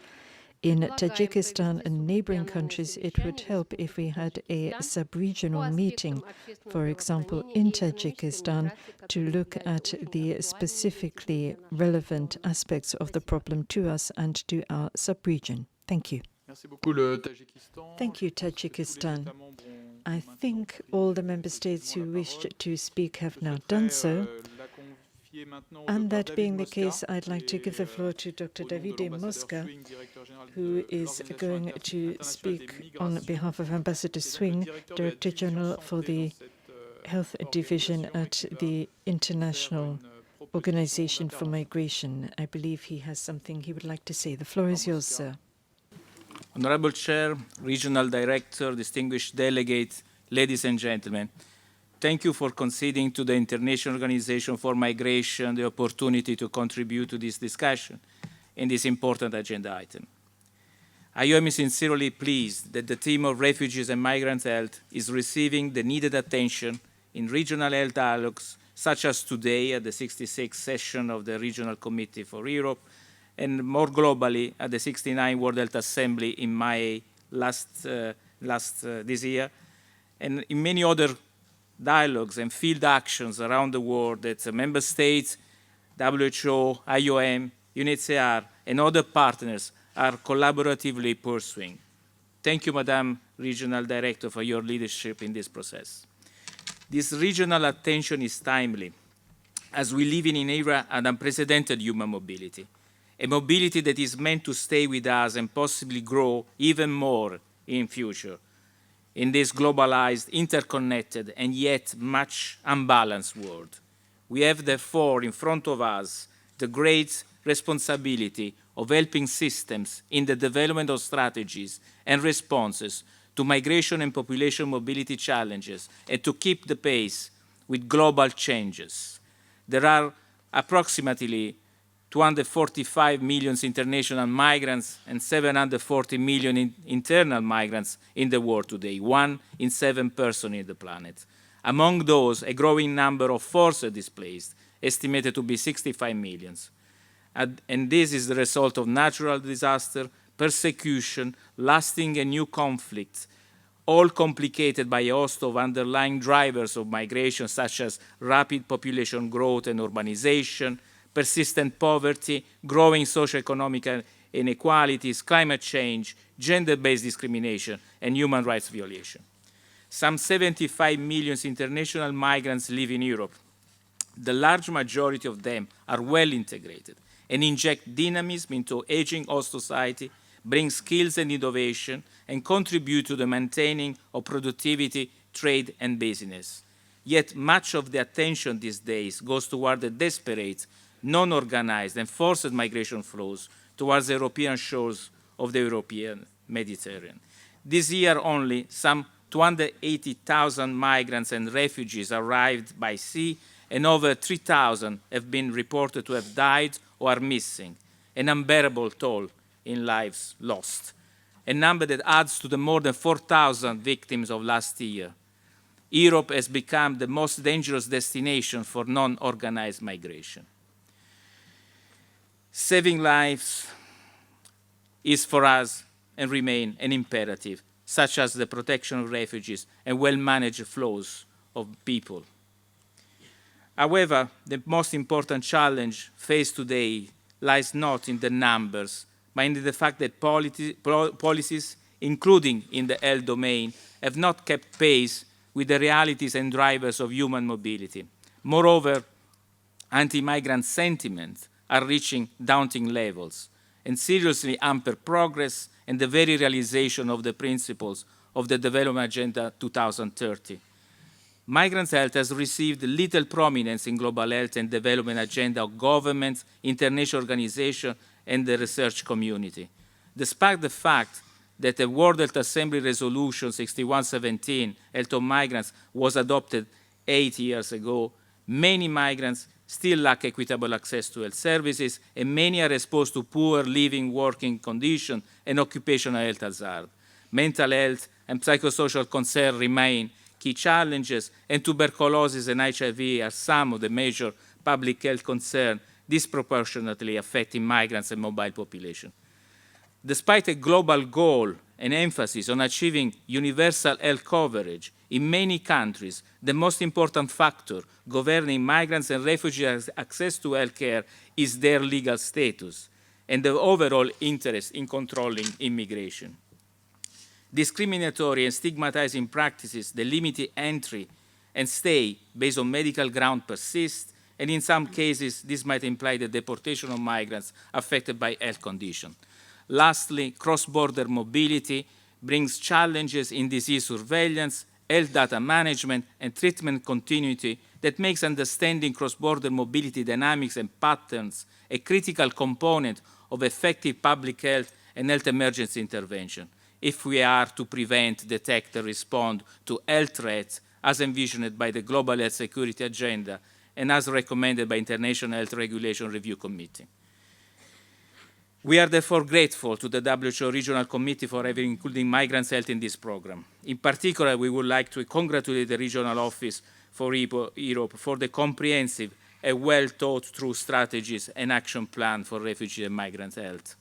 In Tajikistan and neighboring countries, it would help if we had a sub-regional meeting, for example, in Tajikistan, to look at the specifically relevant aspects of the problem to us and to our sub-region. Thank you. Thank you, Tajikistan. I think all the member states who wished to speak have now done so. And that being the case, I'd like to give the floor to Dr. Davide Mosca, who is going to speak on behalf of Ambassador Swing, Director General for the Health Division at the International Organization for Migration. I believe he has something he would like to say. The floor is yours, sir. Honorable Chair, Regional Director, distinguished delegates, ladies and gentlemen, thank you for conceding to the International Organization for Migration the opportunity to contribute to this discussion in this important agenda item. I am sincerely pleased that the theme of refugees and migrant health is receiving the needed attention in regional health dialogues, such as today at the 66th session of the Regional Committee for Europe, and more globally at the 69th World Health Assembly in May this year, and in many other dialogues and field actions around the world that member states, WHO, IOM, UNHCR, and other partners are collaboratively pursuing. Thank you, Madam Regional Director, for your leadership in this process. This regional attention is timely, as we live in an era of unprecedented human mobility, a mobility that is meant to stay with us and possibly grow even more in future. In this globalized, interconnected, and yet much unbalanced world, we have therefore in front of us the great responsibility of helping systems in the development of strategies and responses to migration and population mobility challenges and to keep the pace with global changes. There are approximately 245 million international migrants and 740 million internal migrants in the world today, 1 in 7 persons in the planet. Among those, a growing number of forced displaced, estimated to be 65 million. And this is the result of natural disaster, persecution, lasting and new conflicts, all complicated by a host of underlying drivers of migration, such as rapid population growth and urbanization, persistent poverty, growing socioeconomic inequalities, climate change, gender-based discrimination, and human rights violation. Some 75 million international migrants live in Europe. The large majority of them are well integrated and inject dynamism into aging host society, bring skills and innovation, and contribute to the maintaining of productivity, trade, and business. Yet much of the attention these days goes toward the desperate, non-organized and forced migration flows towards the European shores of the European Mediterranean. This year only, some 280,000 migrants and refugees arrived by sea, and over 3,000 have been reported to have died or are missing, an unbearable toll in lives lost, a number that adds to the more than 4,000 victims of last year. Europe has become the most dangerous destination for non-organized migration. Saving lives is for us and remain an imperative, such as the protection of refugees and well-managed flows of people. However, the most important challenge faced today lies not in the numbers, but in the fact that policies, including in the health domain, have not kept pace with the realities and drivers of human mobility. Moreover, anti-migrant sentiments are reaching daunting levels and seriously hamper progress and the very realization of the principles of the Development Agenda 2030. Migrant health has received little prominence in global health and development agenda of governments, international organizations, and the research community. Despite the fact that the World Health Assembly Resolution 6117, Health of Migrants, was adopted 8 years ago, many migrants still lack equitable access to health services, and many are exposed to poor living, working conditions, and occupational health hazard. Mental health and psychosocial concerns remain key challenges, and tuberculosis and HIV are some of the major public health concerns disproportionately affecting migrants and mobile population. Despite a global goal and emphasis on achieving universal health coverage, in many countries, the most important factor governing migrants and refugees' access to health care is their legal status and the overall interest in controlling immigration. Discriminatory and stigmatizing practices that limit entry and stay based on medical ground persist, and in some cases, this might imply the deportation of migrants affected by health conditions. Lastly, cross-border mobility brings challenges in disease surveillance, health data management, and treatment continuity that makes understanding cross-border mobility dynamics and patterns a critical component of effective public health and health emergency intervention if we are to prevent, detect, and respond to health threats as envisioned by the Global Health Security Agenda and as recommended by International Health Regulation Review Committee. We are therefore grateful to the WHO Regional Committee for having included migrants' health in this program. In particular, we would like to congratulate the Regional Office for Europe for the comprehensive and well-thought-through strategies and action plan for refugee and migrant health.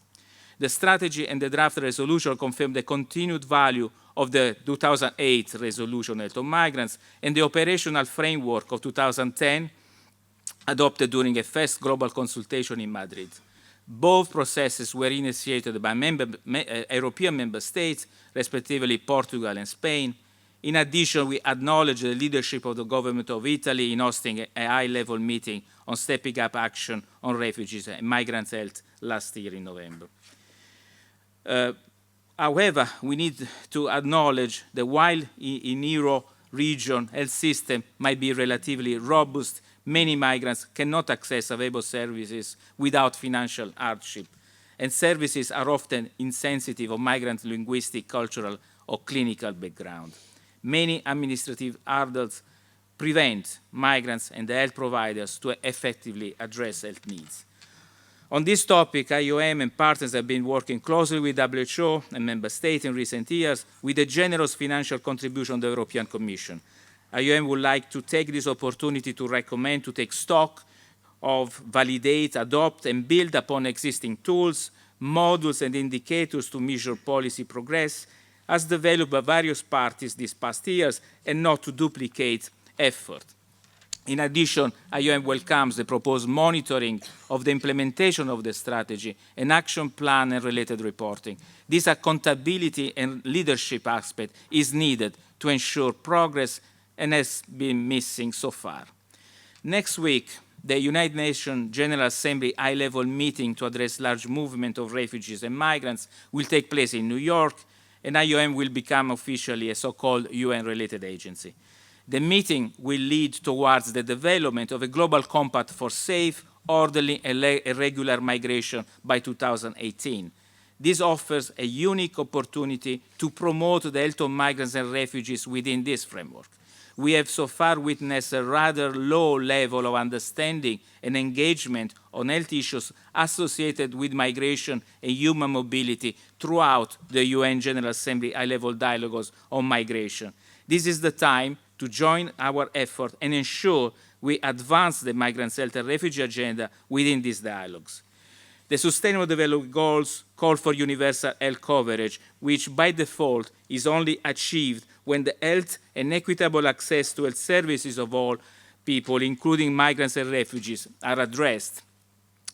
The strategy and the draft resolution confirm the continued value of the 2008 resolution on health of migrants and the operational framework of 2010 adopted during a first global consultation in Madrid. Both processes were initiated by European member states, respectively Portugal and Spain. In addition, we acknowledge the leadership of the government of Italy in hosting a high-level meeting on stepping up action on refugees and migrants' health last year in November. However, we need to acknowledge that while in Euro region health system might be relatively robust, many migrants cannot access available services without financial hardship, and services are often insensitive of migrant linguistic, cultural, or clinical background. Many administrative hurdles prevent migrants and the health providers to effectively address health needs. On this topic, IOM and partners have been working closely with WHO and member states in recent years with a generous financial contribution of the European Commission. IOM would like to take this opportunity to recommend to take stock of, validate, adopt, and build upon existing tools, modules, and indicators to measure policy progress as developed by various parties these past years and not to duplicate effort. In addition, IOM welcomes the proposed monitoring of the implementation of the strategy and action plan and related reporting. This accountability and leadership aspect is needed to ensure progress and has been missing so far. Next week, the United Nations General Assembly high-level meeting to address large movement of refugees and migrants will take place in New York, and IOM will become officially a so-called UN-related agency. The meeting will lead towards the development of a global compact for safe, orderly, and regular migration by 2018. This offers a unique opportunity to promote the health of migrants and refugees within this framework. We have so far witnessed a rather low level of understanding and engagement on health issues associated with migration and human mobility throughout the UN General Assembly high-level dialogues on migration. This is the time to join our effort and ensure we advance the migrant health and refugee agenda within these dialogues. The Sustainable Development Goals call for universal health coverage, which by default is only achieved when the health and equitable access to health services of all people, including migrants and refugees, are addressed.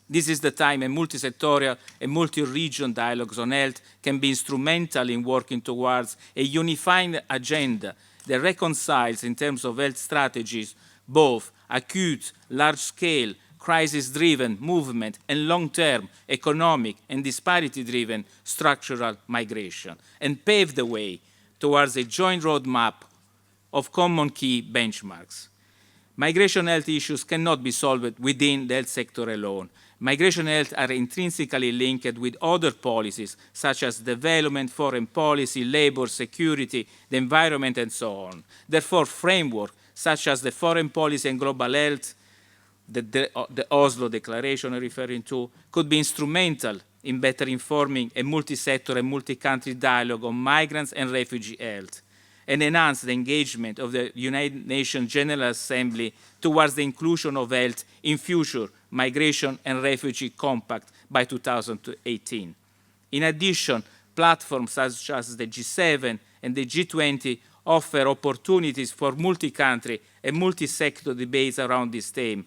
This is the time a multi-sectorial and multi-region dialogues on health can be instrumental in working towards a unifying agenda that reconciles in terms of health strategies both acute, large-scale, crisis-driven movement and long-term economic and disparity-driven structural migration, and pave the way towards a joint roadmap of common key benchmarks. Migration health issues cannot be solved within the health sector alone. Migration health are intrinsically linked with other policies, such as development, foreign policy, labor, security, the environment, and so on. Therefore, framework such as the foreign policy and global health, the Oslo Declaration I'm referring to, could be instrumental in better informing a multi-sector and multi-country dialogue on migrants and refugee health, and enhance the engagement of the United Nations General Assembly towards the inclusion of health in future migration and refugee compact by 2018. In addition, platforms such as the G7 and the G20 offer opportunities for multi-country and multi-sector debates around this theme,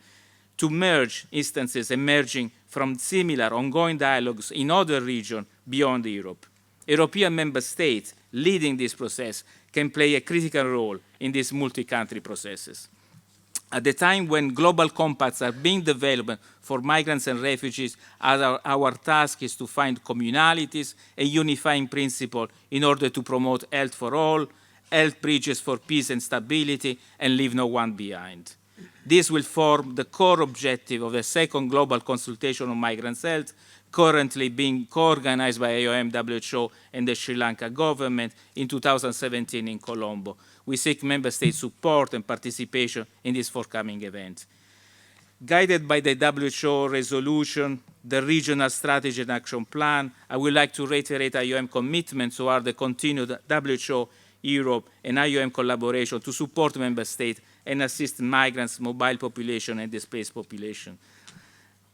to merge instances emerging from similar ongoing dialogues in other regions beyond Europe. European member states leading this process can play a critical role in these multi-country processes. At the time when global compacts are being developed for migrants and refugees, our task is to find communalities and unifying principles in order to promote health for all, health bridges for peace and stability, and leave no one behind. This will form the core objective of the second global consultation on migrants' health, currently being co-organized by IOM, WHO, and the Sri Lanka government in 2017 in Colombo. We seek member state support and participation in this forthcoming event. Guided by the WHO resolution, the regional strategy and action plan, I would like to reiterate IOM commitment toward the continued WHO, Europe, and IOM collaboration to support member states and assist migrants, mobile population, and displaced population.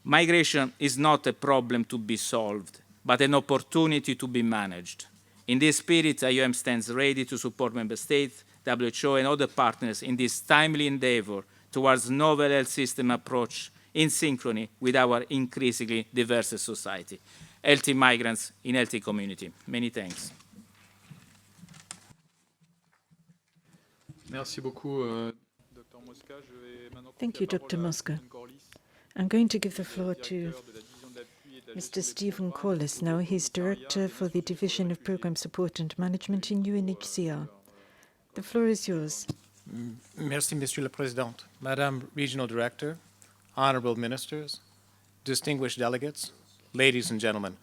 Migration is not a problem to be solved, but an opportunity to be managed. In this spirit, IOM stands ready to support member states, WHO, and other partners in this timely endeavor towards novel health system approach in synchrony with our increasingly diverse society. Healthy migrants in healthy community. Many thanks. Merci beaucoup, Dr. Mosca. Thank you, Dr. Mosca. I'm going to give the floor to Mr. Stephen Corliss now. He's Director for the Division of Programme Support and Management in UNHCR. The floor is yours. Merci, Monsieur le Président. Madame Regional Director, Honorable Ministers, distinguished delegates, ladies and gentlemen.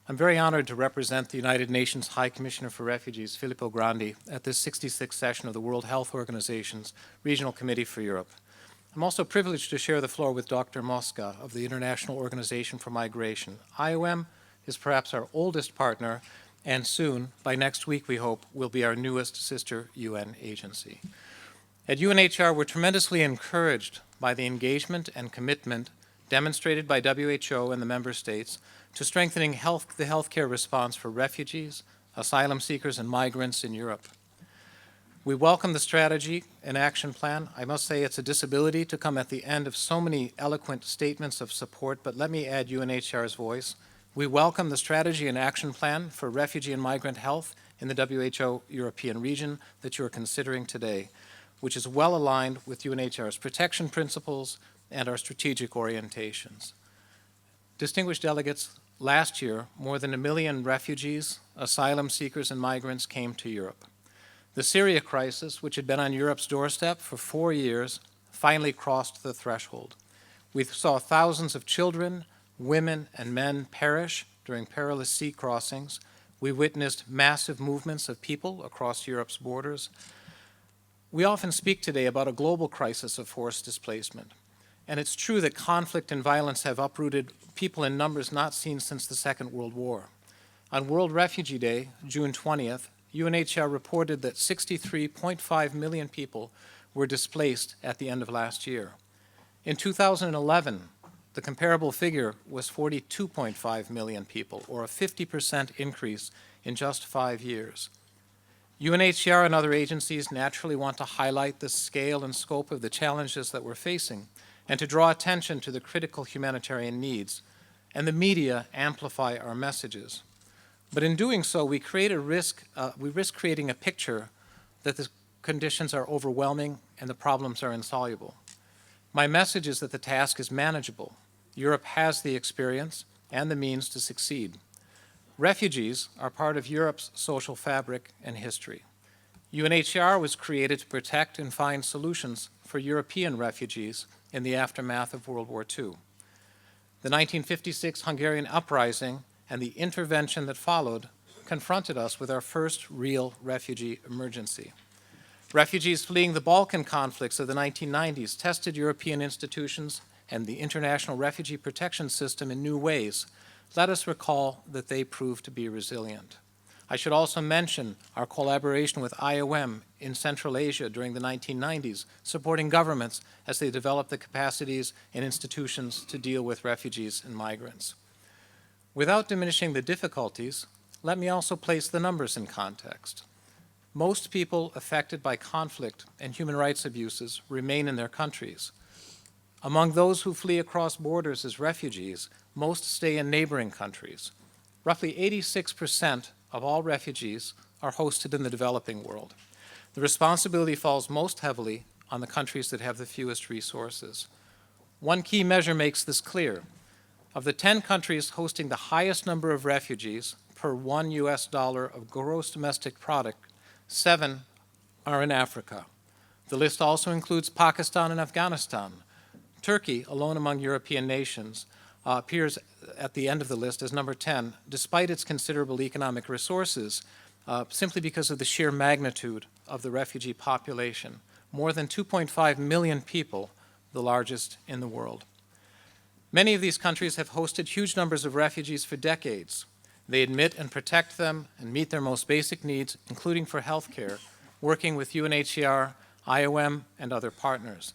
I'm very honored to represent the United Nations High Commissioner for Refugees, Filippo Grandi, at this 66th session of the World Health Organization's Regional Committee for Europe. I'm also privileged to share the floor with Dr. Mosca of the International Organization for Migration. IOM is perhaps our oldest partner, and soon, by next week we hope, will be our newest sister UN agency. At UNHCR, we're tremendously encouraged by the engagement and commitment demonstrated by WHO and the member states to strengthening the healthcare response for refugees, asylum seekers, and migrants in Europe. We welcome the strategy and action plan. I must say it's a disability to come at the end of so many eloquent statements of support, but let me add UNHCR's voice. We welcome the strategy and action plan for refugee and migrant health in the WHO European region that you are considering today, which is well aligned with UNHCR's protection principles and our strategic orientations. Distinguished delegates, last year, more than 1 million refugees, asylum seekers, and migrants came to Europe. The Syria crisis, which had been on Europe's doorstep for 4 years, finally crossed the threshold. We saw thousands of children, women, and men perish during perilous sea crossings. We witnessed massive movements of people across Europe's borders. We often speak today about a global crisis of forced displacement. And it's true that conflict and violence have uprooted people in numbers not seen since the Second World War. On World Refugee Day, June 20th, UNHCR reported that 63.5 million people were displaced at the end of last year. In 2011, the comparable figure was 42.5 million people, or a 50% increase in just 5 years. UNHCR and other agencies naturally want to highlight the scale and scope of the challenges that we're facing and to draw attention to the critical humanitarian needs, and the media amplify our messages. But in doing so, we risk creating a picture that the conditions are overwhelming and the problems are insoluble. My message is that the task is manageable. Europe has the experience and the means to succeed. Refugees are part of Europe's social fabric and history. UNHCR was created to protect and find solutions for European refugees in the aftermath of World War II. The 1956 Hungarian uprising and the intervention that followed confronted us with our first real refugee emergency. Refugees fleeing the Balkan conflicts of the 1990s tested European institutions and the international refugee protection system in new ways. Let us recall that they proved to be resilient. I should also mention our collaboration with IOM in Central Asia during the 1990s, supporting governments as they developed the capacities and institutions to deal with refugees and migrants. Without diminishing the difficulties, let me also place the numbers in context. Most people affected by conflict and human rights abuses remain in their countries. Among those who flee across borders as refugees, most stay in neighboring countries. Roughly 86% of all refugees are hosted in the developing world. The responsibility falls most heavily on the countries that have the fewest resources. One key measure makes this clear. Of the 10 countries hosting the highest number of refugees per $1 US of gross domestic product, 7 are in Africa. The list also includes Pakistan and Afghanistan. Turkey, alone among European nations, appears at the end of the list as number 10, despite its considerable economic resources, simply because of the sheer magnitude of the refugee population. More than 2.5 million people, the largest in the world. Many of these countries have hosted huge numbers of refugees for decades. They admit and protect them and meet their most basic needs, including for health care, working with UNHCR, IOM, and other partners.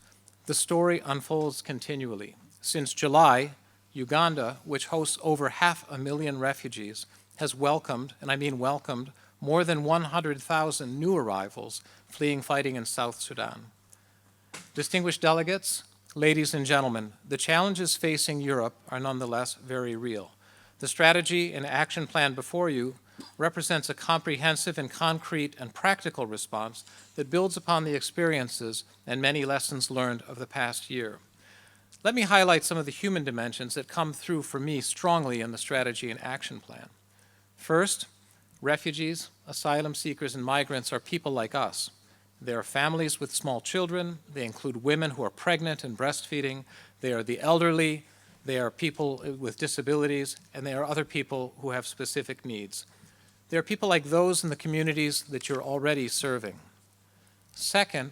The story unfolds continually. Since July, Uganda, which hosts over 500,000 refugees, has welcomed, and I mean welcomed, more than 100,000 new arrivals fleeing fighting in South Sudan. Distinguished delegates, ladies and gentlemen, the challenges facing Europe are nonetheless very real. The strategy and action plan before you represents a comprehensive and concrete and practical response that builds upon the experiences and many lessons learned of the past year. Let me highlight some of the human dimensions that come through for me strongly in the strategy and action plan. First, refugees, asylum seekers, and migrants are people like us. They are families with small children. They include women who are pregnant and breastfeeding. They are the elderly. They are people with disabilities, and they are other people who have specific needs. They are people like those in the communities that you're already serving. Second,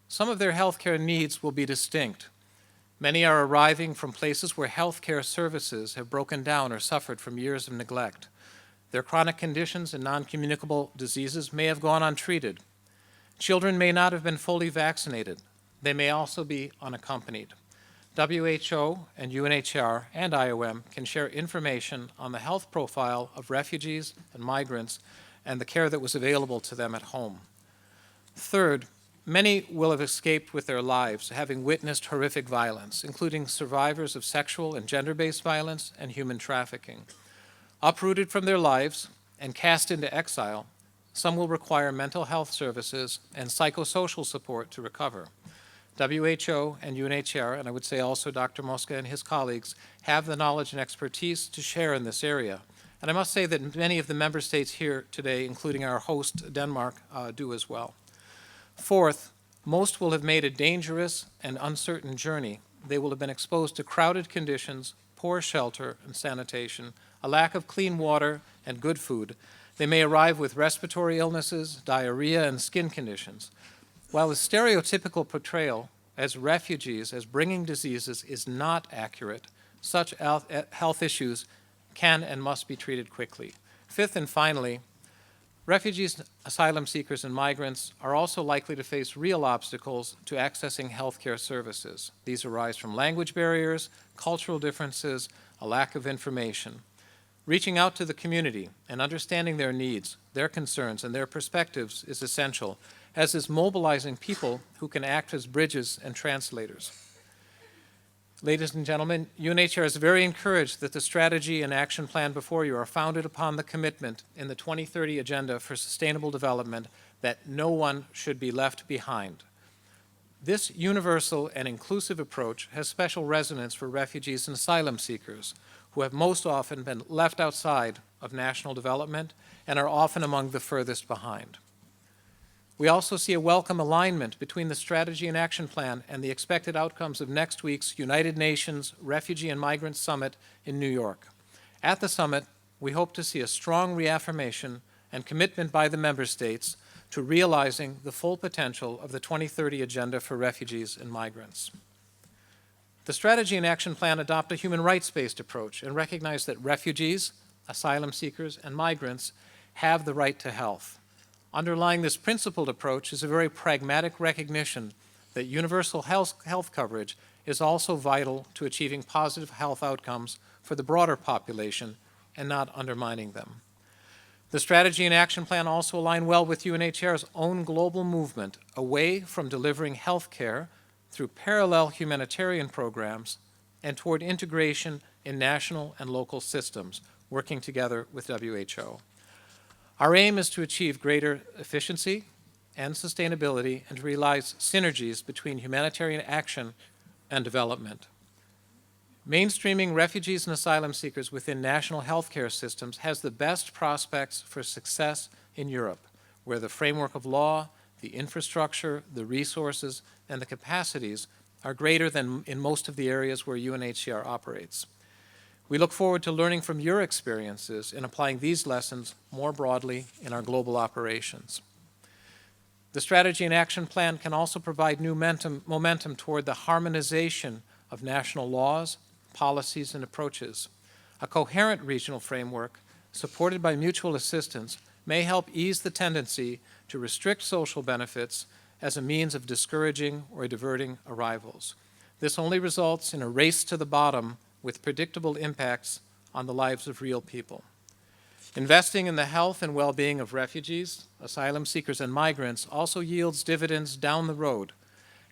some of their healthcare needs will be distinct. Many are arriving from places where healthcare services have broken down or suffered from years of neglect. Their chronic conditions and non-communicable diseases may have gone untreated. Children may not have been fully vaccinated. They may also be unaccompanied. WHO and UNHCR and IOM can share information on the health profile of refugees and migrants and the care that was available to them at home. Third, many will have escaped with their lives, having witnessed horrific violence, including survivors of sexual and gender-based violence and human trafficking. Uprooted from their lives and cast into exile, some will require mental health services and psychosocial support to recover. WHO and UNHCR, and I would say also Dr. Mosca and his colleagues, have the knowledge and expertise to share in this area. And I must say that many of the member states here today, including our host, Denmark, do as well. Fourth, most will have made a dangerous and uncertain journey. They will have been exposed to crowded conditions, poor shelter and sanitation, a lack of clean water and good food. They may arrive with respiratory illnesses, diarrhea, and skin conditions. While the stereotypical portrayal as refugees, as bringing diseases, is not accurate, such health issues can and must be treated quickly. Fifth and finally, refugees, asylum seekers, and migrants are also likely to face real obstacles to accessing healthcare services. These arise from language barriers, cultural differences, a lack of information. Reaching out to the community and understanding their needs, their concerns, and their perspectives is essential, as is mobilizing people who can act as bridges and translators. Ladies and gentlemen, UNHCR is very encouraged that the strategy and action plan before you are founded upon the commitment in the 2030 Agenda for Sustainable Development that no one should be left behind. This universal and inclusive approach has special resonance for refugees and asylum seekers, who have most often been left outside of national development and are often among the furthest behind. We also see a welcome alignment between the strategy and action plan and the expected outcomes of next week's United Nations Refugee and Migrant Summit in New York. At the summit, we hope to see a strong reaffirmation and commitment by the member states to realizing the full potential of the 2030 Agenda for Refugees and Migrants. The strategy and action plan adopt a human rights-based approach and recognize that refugees, asylum seekers, and migrants have the right to health. Underlying this principled approach is a very pragmatic recognition that universal health coverage is also vital to achieving positive health outcomes for the broader population and not undermining them. The strategy and action plan also align well with UNHCR's own global movement away from delivering health care through parallel humanitarian programs and toward integration in national and local systems, working together with WHO. Our aim is to achieve greater efficiency and sustainability and to realize synergies between humanitarian action and development. Mainstreaming refugees and asylum seekers within national healthcare systems has the best prospects for success in Europe, where the framework of law, the infrastructure, the resources, and the capacities are greater than in most of the areas where UNHCR operates. We look forward to learning from your experiences and applying these lessons more broadly in our global operations. The strategy and action plan can also provide new momentum toward the harmonization of national laws, policies, and approaches. A coherent regional framework, supported by mutual assistance, may help ease the tendency to restrict social benefits as a means of discouraging or diverting arrivals. This only results in a race to the bottom with predictable impacts on the lives of real people. Investing in the health and well-being of refugees, asylum seekers, and migrants also yields dividends down the road.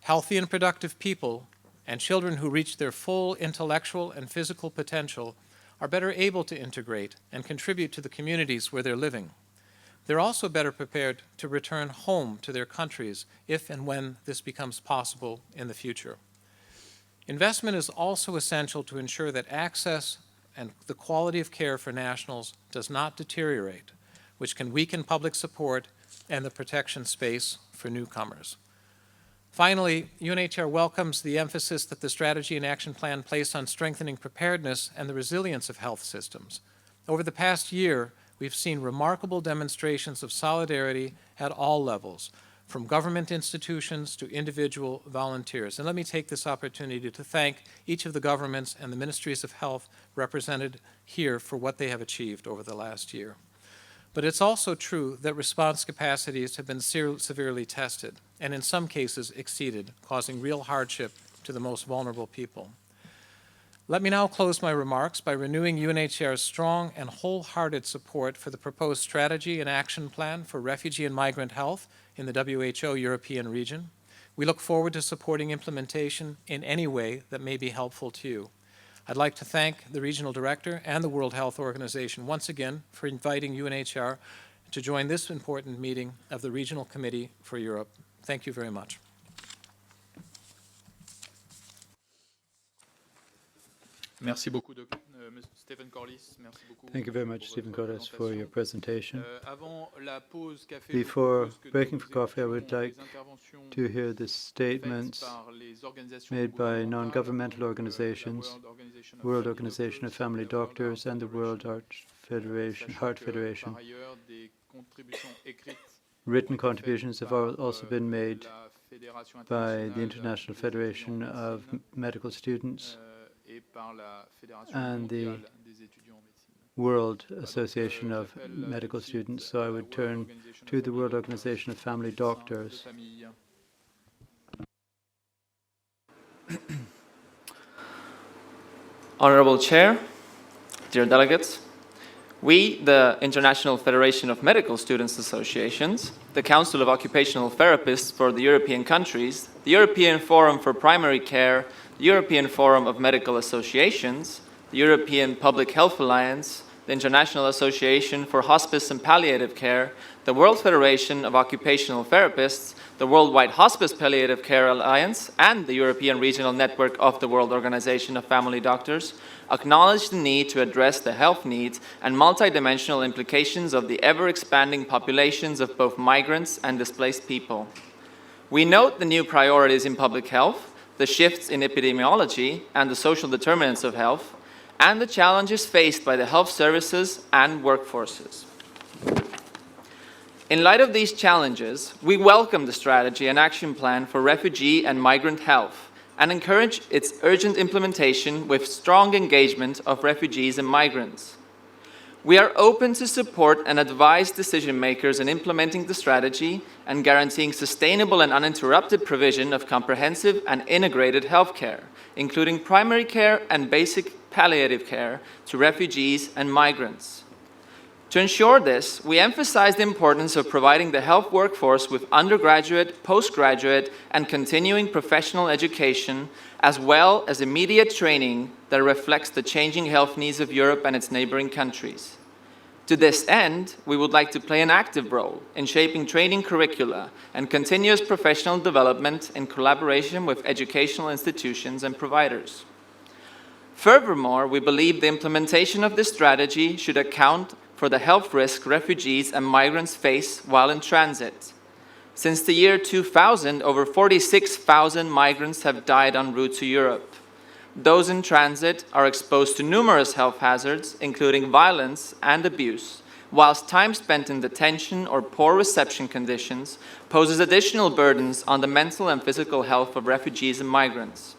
Healthy and productive people and children who reach their full intellectual and physical potential are better able to integrate and contribute to the communities where they're living. They're also better prepared to return home to their countries if and when this becomes possible in the future. Investment is also essential to ensure that access and the quality of care for nationals does not deteriorate, which can weaken public support and the protection space for newcomers. Finally, UNHCR welcomes the emphasis that the strategy and action plan place on strengthening preparedness and the resilience of health systems. Over the past year, we've seen remarkable demonstrations of solidarity at all levels, from government institutions to individual volunteers. And let me take this opportunity to thank each of the governments and the ministries of health represented here for what they have achieved over the last year. But it's also true that response capacities have been severely tested, and in some cases exceeded, causing real hardship to the most vulnerable people. Let me now close my remarks by renewing UNHCR's strong and wholehearted support for the proposed strategy and action plan for refugee and migrant health in the WHO European region. We look forward to supporting implementation in any way that may be helpful to you. I'd like to thank the Regional Director and the World Health Organization once again for inviting UNHCR to join this important meeting of the Regional Committee for Europe. Thank you very much. Merci beaucoup, Stephen Corliss. Merci beaucoup. Thank you very much, Stephen Corliss, for your presentation. Before breaking for coffee, I would like to hear the statements made by non-governmental organizations, World Organization of Family Doctors and the World Heart Federation. Written contributions have also been made by the International Federation of Medical Students and the World Association of Medical Students. So I would turn to the World Organization of Family Doctors. Honorable Chair, dear delegates, we, the International Federation of Medical Students Associations, the Council of Occupational Therapists for the European countries, the European Forum for Primary Care, the European Forum of Medical Associations, the European Public Health Alliance, the International Association for Hospice and Palliative Care, the World Federation of Occupational Therapists, the Worldwide Hospice Palliative Care Alliance, and the European Regional Network of the World Organization of Family Doctors acknowledge the need to address the health needs and multidimensional implications of the ever-expanding populations of both migrants and displaced people. We note the new priorities in public health, the shifts in epidemiology and the social determinants of health, and the challenges faced by the health services and workforces. In light of these challenges, we welcome the strategy and action plan for refugee and migrant health and encourage its urgent implementation with strong engagement of refugees and migrants. We are open to support and advise decision makers in implementing the strategy and guaranteeing sustainable and uninterrupted provision of comprehensive and integrated healthcare, including primary care and basic palliative care to refugees and migrants. To ensure this, we emphasize the importance of providing the health workforce with undergraduate, postgraduate, and continuing professional education, as well as immediate training that reflects the changing health needs of Europe and its neighboring countries. To this end, we would like to play an active role in shaping training curricula and continuous professional development in collaboration with educational institutions and providers. Furthermore, we believe the implementation of this strategy should account for the health risk refugees and migrants face while in transit. Since the year 2000, over 46,000 migrants have died en route to Europe. Those in transit are exposed to numerous health hazards, including violence and abuse, whilst time spent in detention or poor reception conditions poses additional burdens on the mental and physical health of refugees and migrants.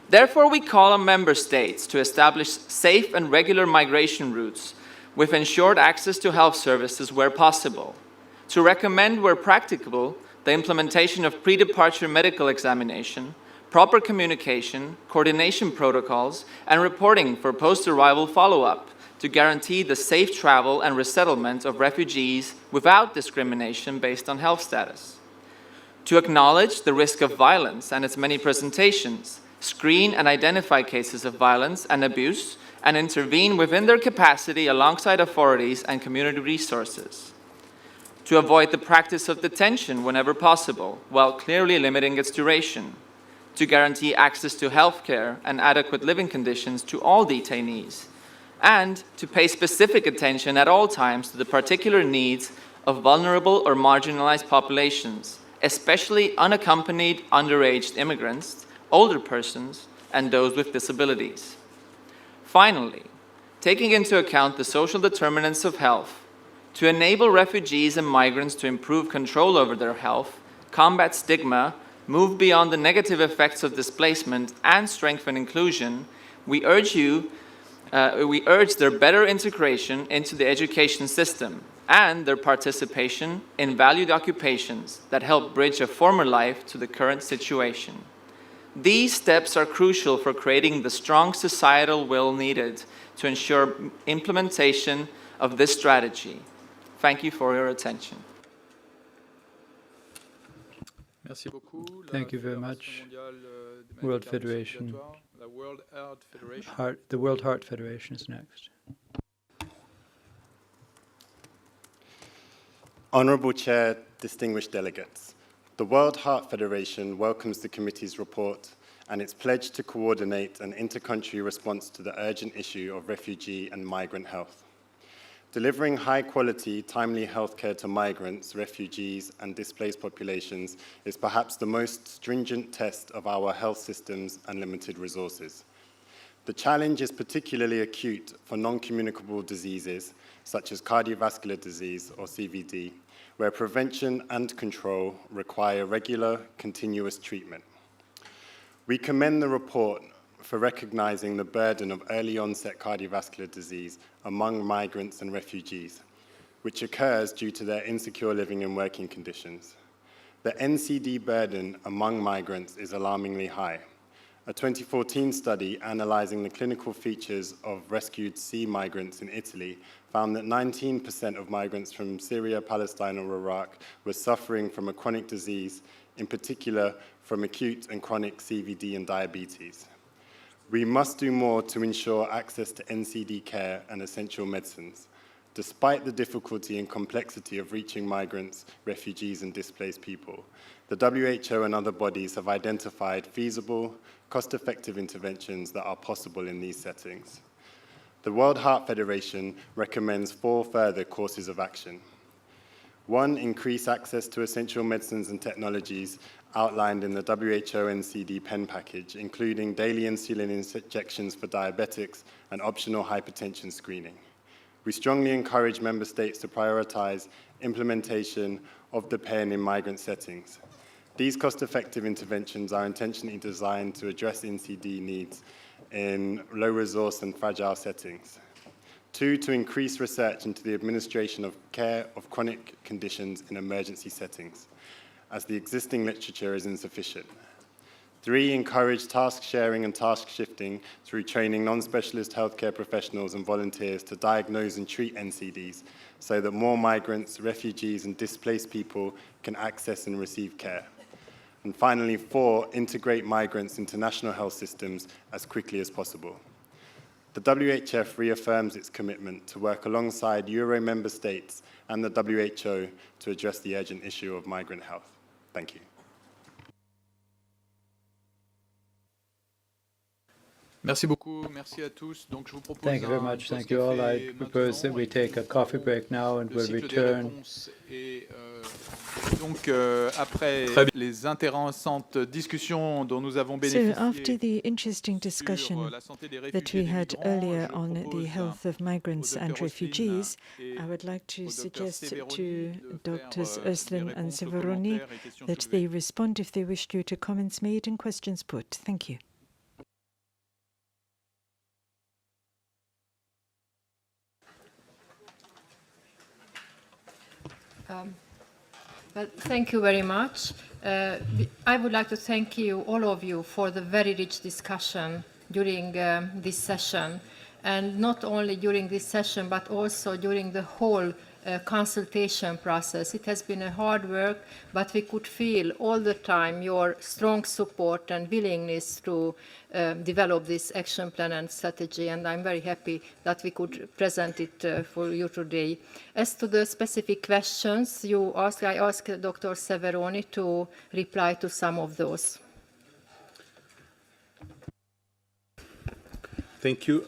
Therefore, we call on member states to establish safe and regular migration routes with ensured access to health services where possible, to recommend where practicable the implementation of pre-departure medical examination, proper communication, coordination protocols, and reporting for post-arrival follow-up to guarantee the safe travel and resettlement of refugees without discrimination based on health status. To acknowledge the risk of violence and its many presentations, screen and identify cases of violence and abuse, and intervene within their capacity alongside authorities and community resources. To avoid the practice of detention whenever possible, while clearly limiting its duration. To guarantee access to health care and adequate living conditions to all detainees, and to pay specific attention at all times to the particular needs of vulnerable or marginalized populations, especially unaccompanied underage immigrants, older persons, and those with disabilities. Finally, taking into account the social determinants of health, to enable refugees and migrants to improve control over their health, combat stigma, move beyond the negative effects of displacement, and strengthen inclusion, we urge their better integration into the education system and their participation in valued occupations that help bridge a former life to the current situation. These steps are crucial for creating the strong societal will needed to ensure implementation of this strategy. Thank you for your attention. Thank you very much. World Federation. The World Heart Federation is next. Honourable Chair, distinguished delegates, the World Heart Federation welcomes the committee's report and its pledge to coordinate an inter-country response to the urgent issue of refugee and migrant health. Delivering high-quality, timely healthcare to migrants, refugees, and displaced populations is perhaps the most stringent test of our health systems and limited resources. The challenge is particularly acute for non-communicable diseases, such as cardiovascular disease, or CVD, where prevention and control require regular, continuous treatment. We commend the report for recognizing the burden of early-onset cardiovascular disease among migrants and refugees, which occurs due to their insecure living and working conditions. The NCD burden among migrants is alarmingly high. A 2014 study analyzing the clinical features of rescued sea migrants in Italy found that 19% of migrants from Syria, Palestine, or Iraq were suffering from a chronic disease, in particular from acute and chronic CVD and diabetes. We must do more to ensure access to NCD care and essential medicines. Despite the difficulty and complexity of reaching migrants, refugees, and displaced people, the WHO and other bodies have identified feasible, cost-effective interventions that are possible in these settings. The World Heart Federation recommends 4 further courses of action. 1, increase access to essential medicines and technologies outlined in the WHO NCD PEN package, including daily insulin injections for diabetics and optional hypertension screening. We strongly encourage member states to prioritize implementation of the PEN in migrant settings. These cost-effective interventions are intentionally designed to address NCD needs in low-resource and fragile settings. 2, to increase research into the administration of care of chronic conditions in emergency settings, as the existing literature is insufficient. 3, encourage task sharing and task shifting through training non-specialist healthcare professionals and volunteers to diagnose and treat NCDs so that more migrants, refugees and displaced people can access and receive care. And finally, 4, integrate migrants into national health systems as quickly as possible. The WHF reaffirms its commitment to work alongside Euro member states and the WHO to address the urgent issue of migrant health. Thank you. Merci beaucoup, merci à tous. Donc, je vous propose Thank you very much. Thank you all. I propose that we take a coffee break now and we'll return. Donc, après les intéressantes discussions dont nous avons bénéficié So after the interesting discussion that we had earlier on the health of migrants and refugees, I would like to suggest to Drs. Özlem and Severoni that they respond if they wish to comments made and questions put. Thank you. Well, thank you very much. I would like to thank you, all of you, for the very rich discussion during this session, and not only during this session, but also during the whole consultation process. It has been a hard work, but we could feel all the time your strong support and willingness to develop this action plan and strategy, and I'm very happy that we could present it for you today. As to the specific questions you asked, I asked Dr. Severoni to reply to some of those. Thank you.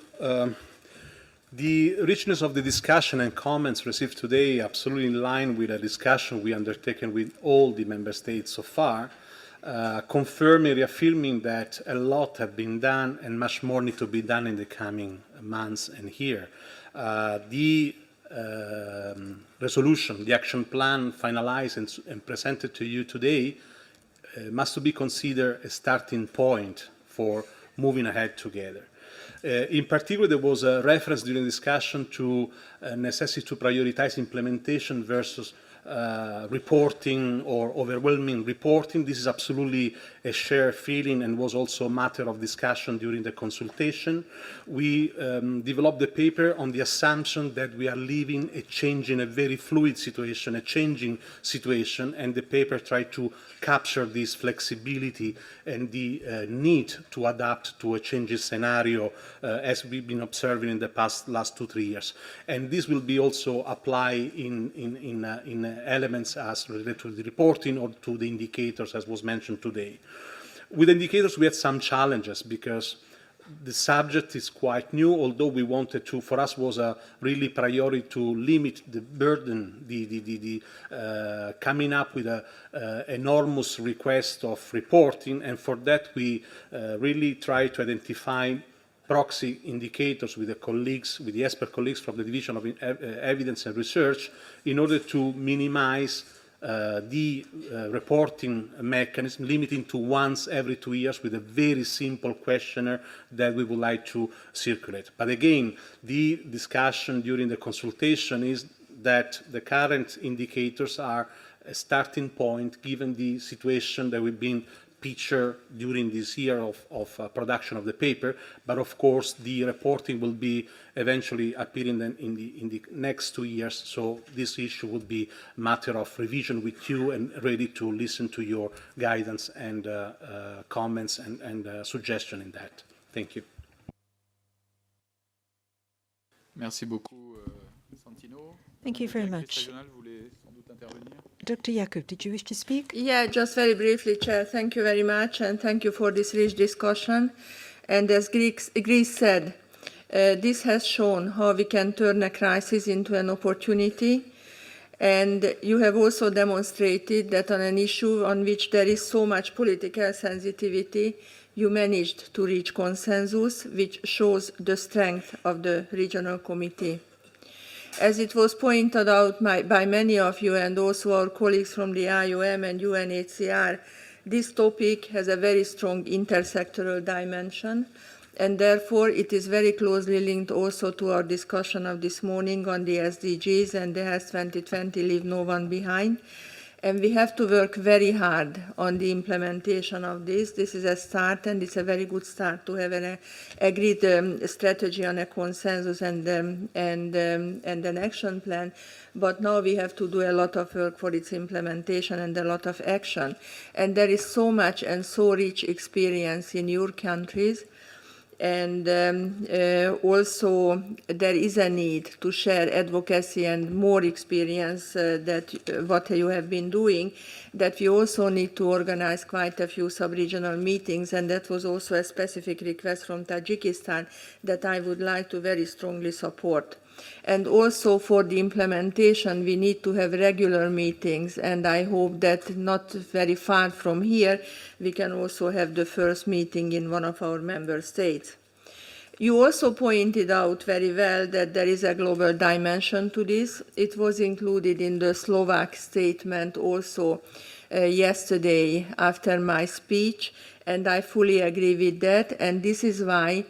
The richness of the discussion and comments received today absolutely in line with a discussion we undertaken with all the member states so far, confirming, reaffirming that a lot have been done and much more need to be done in the coming months and year. The resolution, the action plan finalized and presented to you today must be considered a starting point for moving ahead together. In particular, there was a reference during the discussion to necessity to prioritize implementation versus reporting or overwhelming reporting. This is absolutely a shared feeling and was also a matter of discussion during the consultation. We developed the paper on the assumption that we are living a changing, a very fluid situation, a changing situation, and the paper tried to capture this flexibility and the need to adapt to a changing scenario as we've been observing in the last 2-3 years. And this will be also applied in elements as related to the reporting or to the indicators as was mentioned today. With indicators we had some challenges because the subject is quite new, although we wanted to, for us was a really priority to limit the burden, coming up with an enormous request of reporting, and for that we really try to identify proxy indicators with the colleagues, with the expert colleagues from the Division of Evidence and Research in order to minimize the reporting mechanism, limiting to once every 2 years with a very simple questionnaire that we would like to circulate. But again, the discussion during the consultation is that the current indicators are a starting point given the situation that we've been picture during this year of production of the paper, but of course the reporting will be eventually appearing then in the next 2 years, so this issue would be a matter of revision with you and ready to listen to your guidance and comments and suggestion in that. Thank you. Merci beaucoup, Santino. Thank you very much. Dr. Jakob, did you wish to speak? Yeah, just very briefly, Chair. Thank you very much, and thank you for this rich discussion. And as Greece said, this has shown how we can turn a crisis into an opportunity. And you have also demonstrated that on an issue on which there is so much political sensitivity, you managed to reach consensus, which shows the strength of the regional committee. As it was pointed out by many of you and also our colleagues from the IOM and UNHCR, this topic has a very strong intersectoral dimension, And therefore, it is very closely linked also to our discussion of this morning on the SDGs and the Health 2020, Leave No One Behind. And we have to work very hard on the implementation of this. This is a start, and it's a very good start to have an agreed strategy on a consensus and an action plan. But now we have to do a lot of work for its implementation and a lot of action. And there is so much and so rich experience in your countries. And also there is a need to share advocacy and more experience that what you have been doing, that we also need to organize quite a few sub-regional meetings, and that was also a specific request from Tajikistan that I would like to very strongly support. And also for the implementation, we need to have regular meetings, and I hope that not very far from here, we can also have the first meeting in one of our member states. You also pointed out very well that there is a global dimension to this. It was included in the Slovak statement also yesterday after my speech, and I fully agree with that, and this is why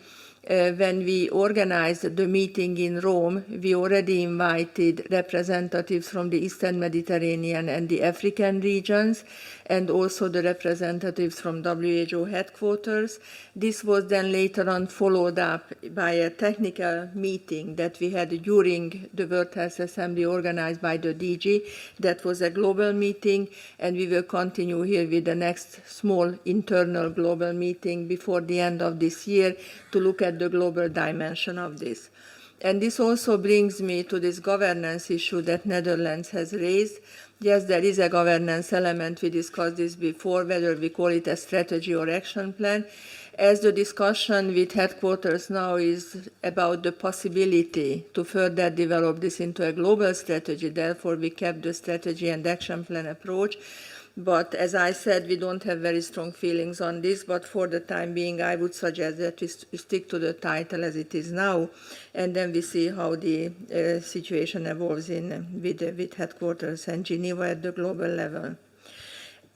when we organized the meeting in Rome, we already invited representatives from the Eastern Mediterranean and the African regions, and also the representatives from WHO headquarters. This was then later on followed up by a technical meeting that we had during the World Health Assembly organized by the DG. That was a global meeting, and we will continue here with the next small internal global meeting before the end of this year to look at the global dimension of this. And this also brings me to this governance issue that Netherlands has raised. Yes, there is a governance element. We discussed this before, whether we call it a strategy or action plan. As the discussion with headquarters now is about the possibility to further develop this into a global strategy, therefore we kept the strategy and action plan approach. But as I said, we don't have very strong feelings on this, but for the time being, I would suggest that we stick to the title as it is now, and then we see how the situation evolves with headquarters and Geneva at the global level.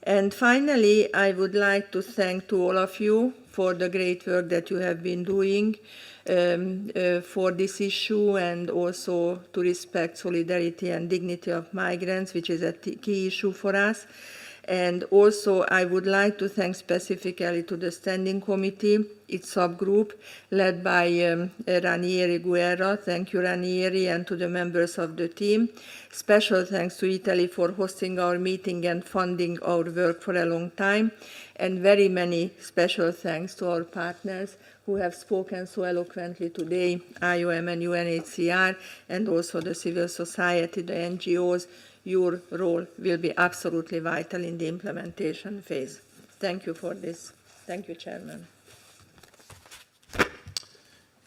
And finally, I would like to thank to all of you for the great work that you have been doing for this issue, and also to respect solidarity and dignity of migrants, which is a key issue for us. And also, I would like to thank specifically to the Standing Committee, its subgroup, led by Ranieri Guerra. Thank you, Ranieri, and to the members of the team. Special thanks to Italy for hosting our meeting and funding our work for a long time. And very many special thanks to our partners who have spoken so eloquently today, IOM and UNHCR, and also the civil society, the NGOs. Your role will be absolutely vital in the implementation phase. Thank you for this. Thank you, Chairman.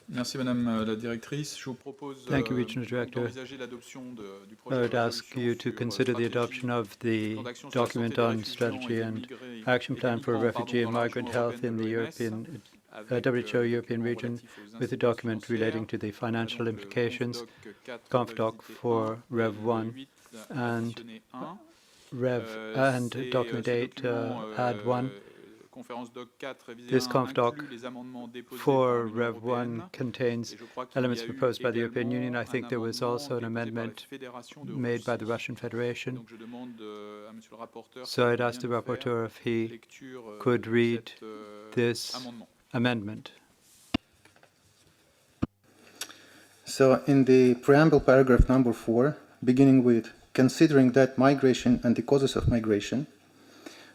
Merci, Madame la Directrice. Je vous propose d'envisager l'adoption du projet I would ask you to consider the adoption of the document on strategy and action plan for refugee and migrant health in the European WHO European region, with a document relating to the financial implications, ConfDoc for Rev 1 and Document 8 Add 1. This ConfDoc for Rev 1 contains elements proposed by the European Union. I think there was also an amendment made by the Russian Federation. So I'd ask the rapporteur if he could read this amendment. So in the preamble paragraph number 4, beginning with considering that migration and the causes of migration,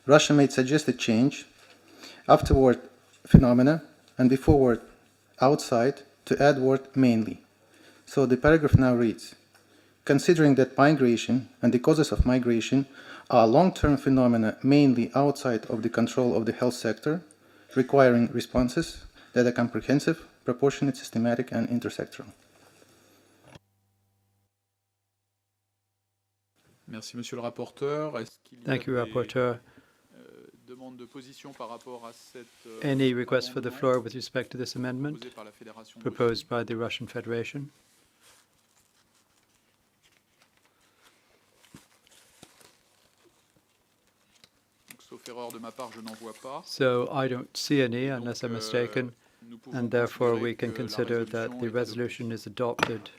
Russia may suggest a change, afterward phenomena, and beforeward outside, to add word mainly. So the paragraph now reads, considering that migration and the causes of migration are long-term phenomena mainly outside of the control of the health sector, requiring responses that are comprehensive, proportionate, systematic, and intersectoral. Merci, Monsieur le rapporteur. Thank you, Rapporteur. Any request for the floor with respect to this amendment proposed by the Russian Federation? Sauf erreur de ma part, je n'en vois pas. So I don't see any, unless I'm mistaken. and therefore we can consider that the resolution is adopted.